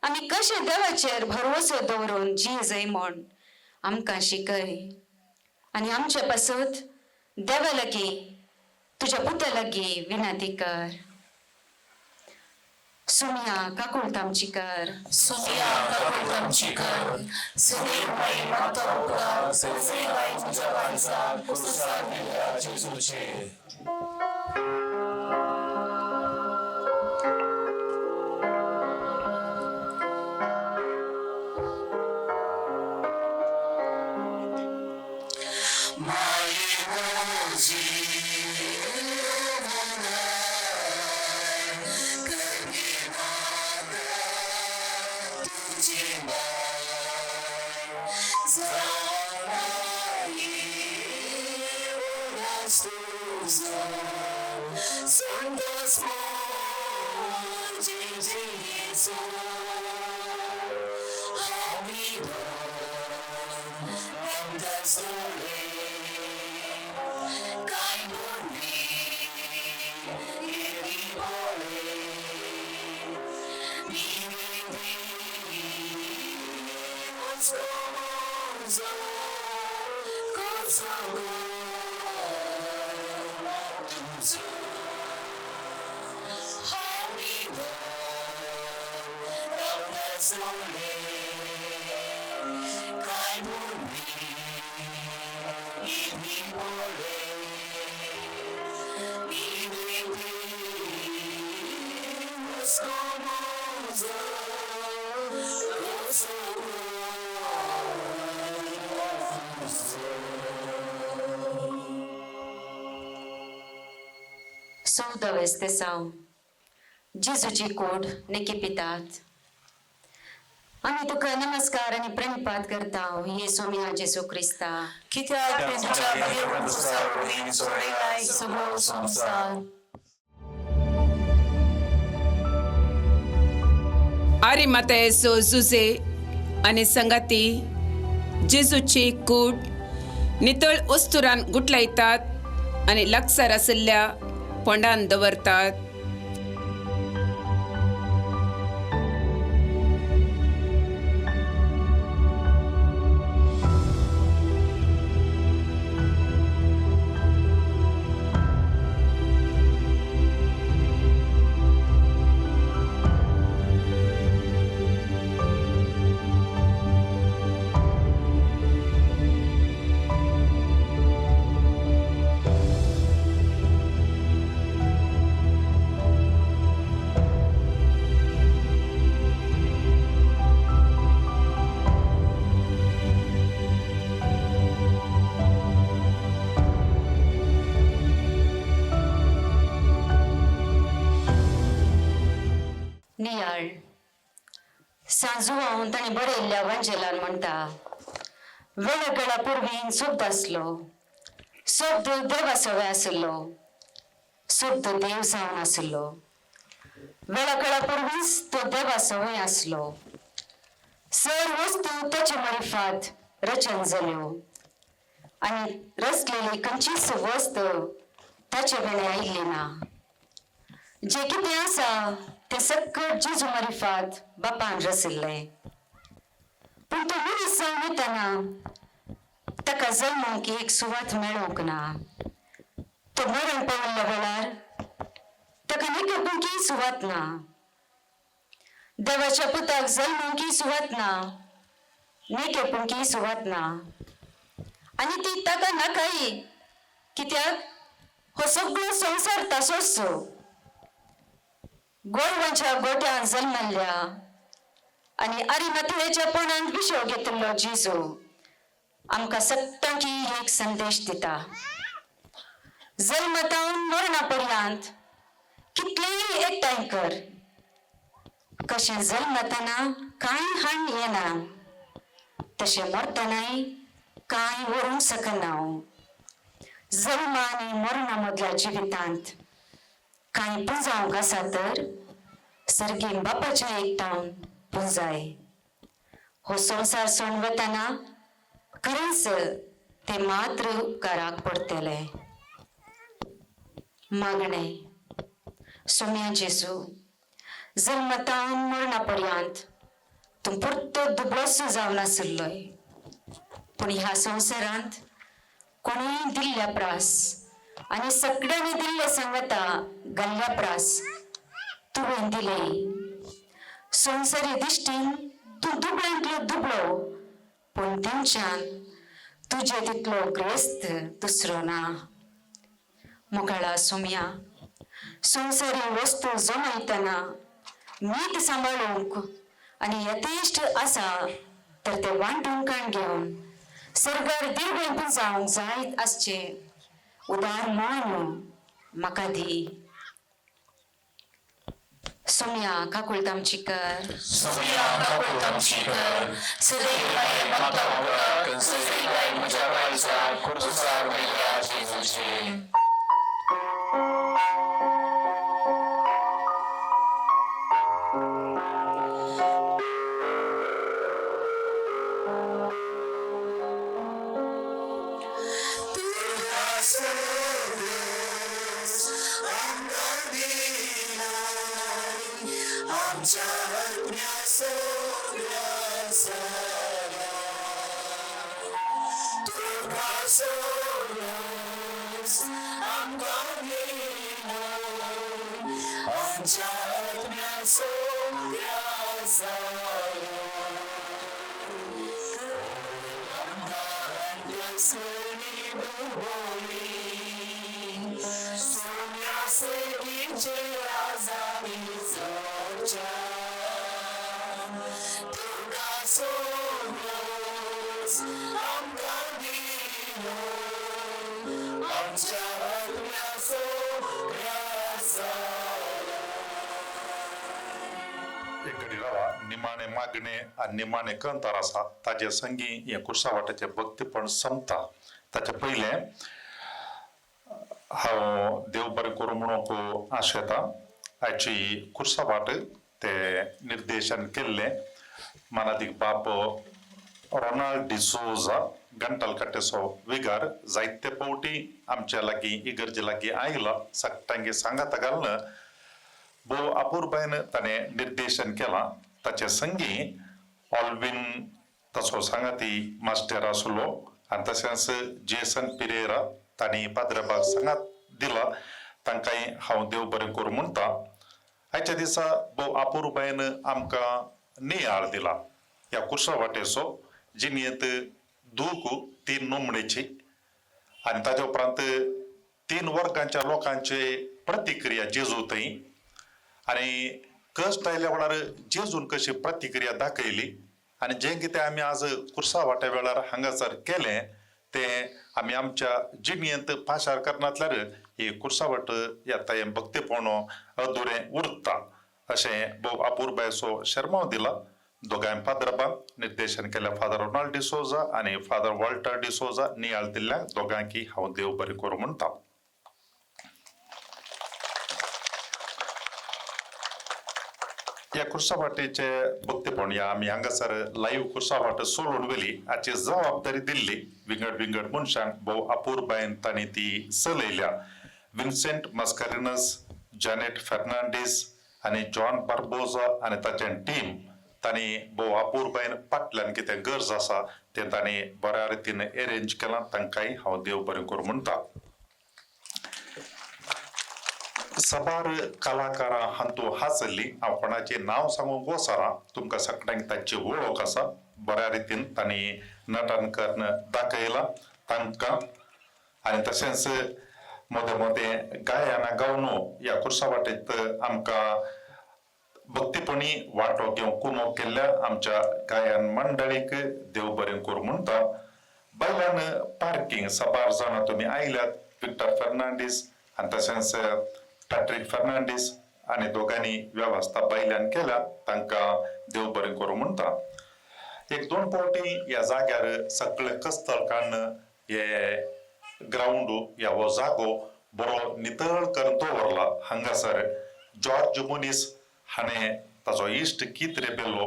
आमी कशे देवाचेर भरवसो दवरून जियेजय म्हण आमकां शिकय आनी आमचे पासत देवा लागीं तुज्या पुता लागीं विनंती कर सुमिया काकूळ तामची कर सुमिया काकूळ तामची कर सुनील माई माता उपकार सेवाई तुझ्या काळजात खुर्सार दिल्या जेजूचे सौदवेस ते साव जेजूची कूड नेकिपितात आमी तुका नमस्कार आनी प्रणिपात करता हे सोमिया जेजू क्रिस्ता कित्याक तुझ्या बगीर खुर्सार सोडलाय सगळो संसार आरी मातायेचो जुजे आनी संगाती जेजूची कूड नितळ ओस्तुरान गुटलायतात आनी लागसार आशिल्ल्या पोंडान दवरतात नियाळ सांजुवान ताणें बरयल्ल्या वंजेलान म्हणटा वेळगळा पूर्वीन सोद आसलो सोद देवा सवे आसलो सोद देव जावन आसलो वेळगळा पूर्वीच तो देवा सवय आसलो सर वस्तू ताचे मरिफात रचन जाल्यो आनी रचलेली खंयचीच वस्त ताचे वेळे आयिल्ली ना जे कितें आसा ते सकट जेजू मरिफात बापान रचयल्लें पूण तो मनीस जावन येतना ताका जल्माक एक सुवात मेळोंक ना तो मरण पावल्ल्या वेळार ताका निकपुंकी सुवात ना देवाच्या पुताक जल्मांकी सुवात ना निकपुंकी सुवात ना आनी ती ताका नाकाय कित्याक हो सगळो संवसार तासोच गोरवांच्या गोट्यान जल्मल्ल्या आनी आरिमाथेच्या पोंडांत विशो घेतिल्लो जेजू आमकां सत्तांकी एक संदेश दिता जल्मतावन मरणा पर्यंत कितलेय एकठांय कर कशें जल्मतना कांय हाण येना तशें मरतनाय कांय व्हरूंक शकना जल्म आनी मरणा मदल्या जिवितांत कांय पुंजावंक आसा तर सर्गीन बापाच्या एकठांवन पुंजाय हो संवसार सोडून वतना खरेंच ते मात्र उपकाराक पडटले मागणें सोम्या जेजू जल्मतावन मरणा पर्यंत तूं परतो दुबळोसो जावन आसलोय पूण ह्या संवसारांत कोणीय दिल्ल्या प्रास आनी सगळ्यांनी दिल्ले सांगता घाल्ल्या प्रास तुवें दिले संवसारी दिश्टीन तूं दुबळ्यांतलो दुबळो पूण तेंच्यान तुजे तितलो ग्रेस्त दुसरो ना मोगाळा सोम्या संवसारी वस्तू जमयतना मीठ सांबाळूंक आनी यथेश्ट आसा तर ते वांटून काण घेवन सरकार देवळें पुंजावंक जायत आसचे उदार मान म्हाका दी सोम्या काकूळ तामचीकर सोम्या काकूळ तामचीकर सदैव म्हाका सदैव म्हज्या काळजाक खुर्सार मेल्या जेजूचे निमाणे मागणे आणि निमाणे कंतार असा ताजे संगी हे कुर्सा वाट्याचे भक्तीपण संपता ताचे पहिले हांव देव बरें करूं म्हणून आशेता आयची कुर्सा वाट ते निर्देशन केल्ले मानादीक बाप रोनाल्ड डिसोजा गंटल कट्टेसो विगार जायते पावटी आमच्या लागीं इगर्जे लागीं आयला सक्टांगे सांगात घालना भोव अपूर्बायन ताणें निर्देशन केलां ताचे संगी ऑल्विन तसो सांगाती मास्टर आसलो आनी तशेंच जेसन पिरेरा तांणी पाद्रबाग सांगात दिला तांकांय हांव देव बरें करूं म्हणटा आयच्या दिसा भोव अपूर्बायन आमकां नियाळ दिला ह्या कुर्सा वाटेचो जिणेंत दूख 3 नोमणेची आनी ताजे उपरांत 3 वर्गांच्या लोकांचे प्रतिक्रिया जेजू थंय आनी कश्ट आयल्या वेळार जेजून कशी प्रतिक्रिया दाखयली आनी जें कितें आमी आज कुर्सा वाट्या वेळार हांगासर केलें तें आमी आमच्या जिणेंत पाशार करनातल्यार ही कुर्सा वाट येता हें भक्तीपण अधुरें उरता अशें भोव अपूर्बायसो शर्माव दिला. दोगांय फादराबांक निर्देशन केल्या फादर रोनाल्ड डिसोजा आनी फादर वॉल्टर डिसोजा नियाळ दिल्ल्या दोगांकी हांव देव बरें करूं म्हणटा. ह्या कुर्सावाटेचे भक्तीपण या आमी हांगासर लाईव्ह कुर्सावाट सोडून वेली हाची जबाबदारी दिल्ली विंगड विंगड मनशांक भोव अपूर्बायेन तांणी ती चलयल्या. विन्सेंट मस्कारिनस, जॅनेट फेर्नांडीस आनी जॉन बार्बोजा आनी ताचें टीम तांणी भोव अपूर्बायेन फाटल्यान कितें गरज आसा तें तांणी बऱ्या रितीन अरेंज केलां. तांकांय हांव देव बरें करूं म्हणटा. सबार कलाकारां हातूंत हासल्लीं. हांव कोणाचें नांव सांगूंक वचना, तुमकां सगळ्यांक तांची वळख आसा. बऱ्या रितीन तांणी नटन दाखयलां तांकां. आनी तशेंच मोदें मोदें गायना गावनो ह्या कुर्सावाटेंत आमकां भक्तीपणी वांटो घेवंक कुमक केल्ल्या आमच्या गायन मंडळीक देव बरें करूं म्हणटा. बायलान पार्किंग सबार जाणां तुमी आयल्यात. विक्टर फर्नांडीस आनी तशेंच पॅट्रीक फर्नांडीस आनी दोगांनी वेवस्था बायल्यान केल्या. तांकां देव बरें करूं म्हणटा. एक दोन फावटी ह्या जाग्यार सगळे कस्तळकान हे ग्राउंड ह्या हो जागो बरो नितळ करून दवरला. हांगासर जॉर्ज मुनीस हाणें ताचो इश्ट कीत रेबेलो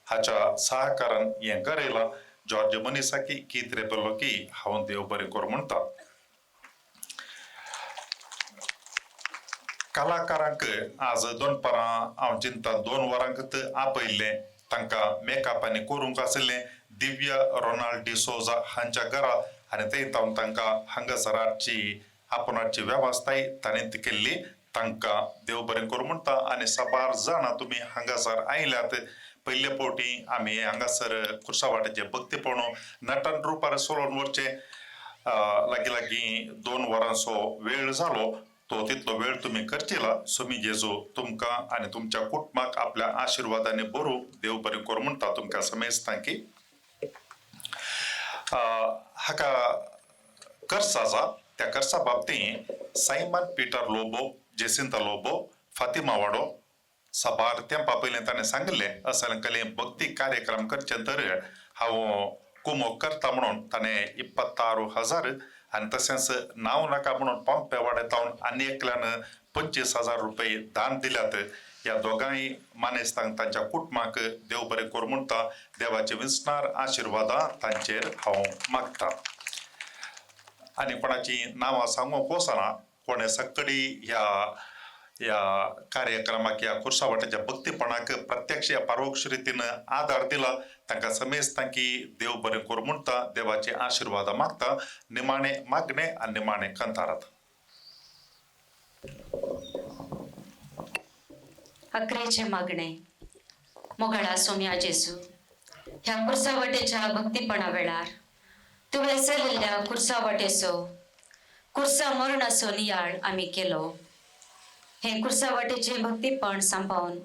हाच्या सहकारान हें करयलां. जॉर्ज मुनीसाकी कीत रेबेलो की हांव देव बरें करूं म्हणटा. कलाकारांक आज दनपारां हांव चिंता 2 वरांकच आपयल्लें. तांकां मेकअप आनी करूंक आशिल्लें दिव्या रोनाल्ड डिसोजा हांच्या घरा आनी थंय तांकां हांगासराची आपणाची वेवस्थाय ताणें केल्ली. तांकां देव बरें करूं म्हणटा. आनी सबार जाणां तुमी हांगासर आयल्यात. पयले फावटी आमी हांगासर कुर्सावाटेचे भक्तीपण नटन रुपार सोडून वरचें लागीं लागीं 2 वरांचो वेळ जालो. तो तितलो वेळ तुमी करचिला. स्वामी जेजू तुमकां आनी तुमच्या कुटुंबाक आपल्या आशिर्वादांनी भरूं देव बरें करूं म्हणटा. तुमकां समेस्तां की हाका कर्स आसा. त्या कर्सा बाबतींत सायमन पीटर लोबो, जेसिंता लोबो, फातिमा वाडो सबार तेंपा पयलें ताणें सांगलें असलकलें भक्ती कार्यक्रम करचे तर हांव कुमक करता म्हणून ताणें 26,000 आनी तशेंच नांव नाका म्हणून पंपे वाड्यातावन आनी एकल्यान 25,000 रुपये दान दिल्यात. ह्या दोगांय मानेस्तांक तांच्या कुटुंबाक देव बरें करूं म्हणटा. देवाचे विस्तार आशिर्वादां तांचेर हांव मागतां. आनी कोणाची नांवां सांगूंक वचना. कोणें सक्कडी ह्या कार्यक्रमाक ह्या कुर्सावाट्याच्या भक्तीपणाक प्रत्यक्ष परोक्ष रितीन आदार दिला. तांकां समेस्तां की देव बरें करूं म्हणटा. देवाचे आशिर्वाद मागता. निमाणे मागणे आनी निमाणे कंतारात. अकरेचे मागणे. मोगळा सोम्या जेजू, ह्या कुर्सावाटेच्या भक्तीपणा वेळार तुवें चलिल्ल्या कुर्सावाटेचो कुर्सा मरणाचो नियाळ आमी केलो. हे कुर्सावाटेचे भक्तीपण सांबाळून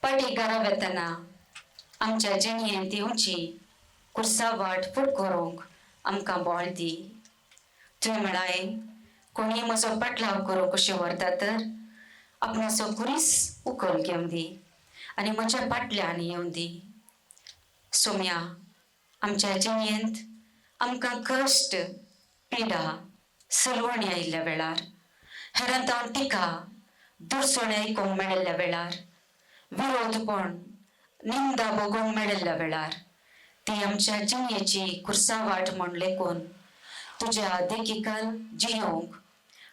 पाटी घरा वेतना आमच्या जिणयेंत येवची कुर्सावाट फुड करूंक आमकां बोळ दी. तुवें म्हळाय कोणी म्हजो पाटलाव करूंक कशें व्हरता तर आपणाचो कुरीस उखल घेवन दी आनी म्हज्या पाटल्यान येवन दी. सोम्या, आमच्या जिणयेंत आमकां कश्ट, पिडा, सलवणी आयिल्ल्या वेळार, हेरांतावन टिका, दुरसोणी आयकूंक मेळिल्ल्या वेळार, विरोधपण, निंदा भोगूंक मेळिल्ल्या वेळार ती आमच्या जिणयेची कुर्सावाट म्हूण लेखून तुज्या देखीकाल जियोंक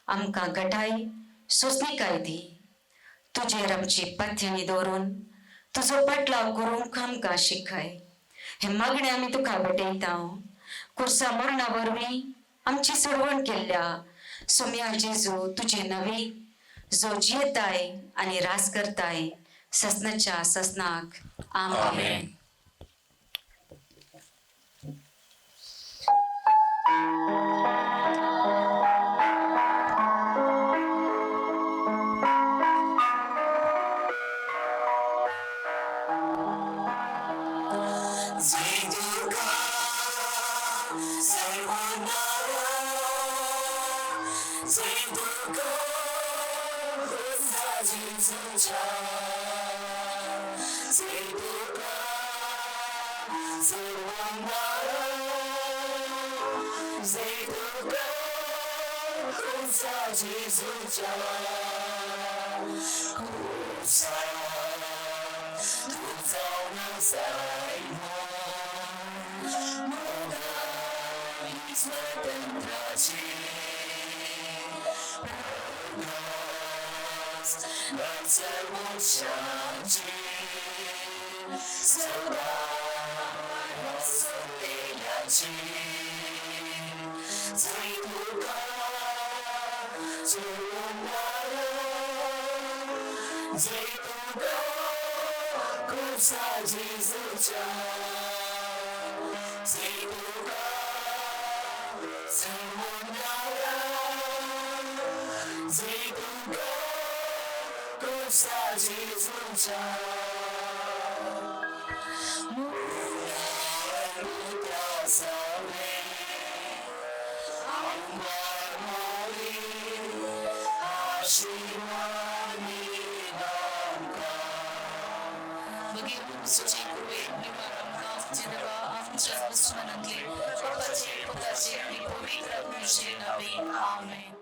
आमकां घटाय सोंसणीकाय दी. तुजेर आमची पाथ्यणी दवरून तुजो पाटलाव करूंक आमकां शिकय. हे मागणें आमी तुका भेटयता. कुर्सा मरणा वरवीं आमची सोडवण केल्ल्या सोम्या जेजू तुजे नवी जो जियेताय आनी रास करताय ससनाच्या ससनाक. आमेन. Zay Durga, Rosa Jesus. तुका सर्वांगार जय तुका खुर्सा जेजूच्या खुर्सा तू जाऊन स्वतंत्राची सर्वोच्चाची सदा सोडलेल्याची जय तुका सोडणारा जय तुका खुर्सा जेजूच्या जय तुका सर्वोच्चारा जय तुका खुर्सा जेजूच्या आमच्या दुश्मनांतले बापाचे पुताचे आणि पवित्र आत्म्याचे नावे आमेन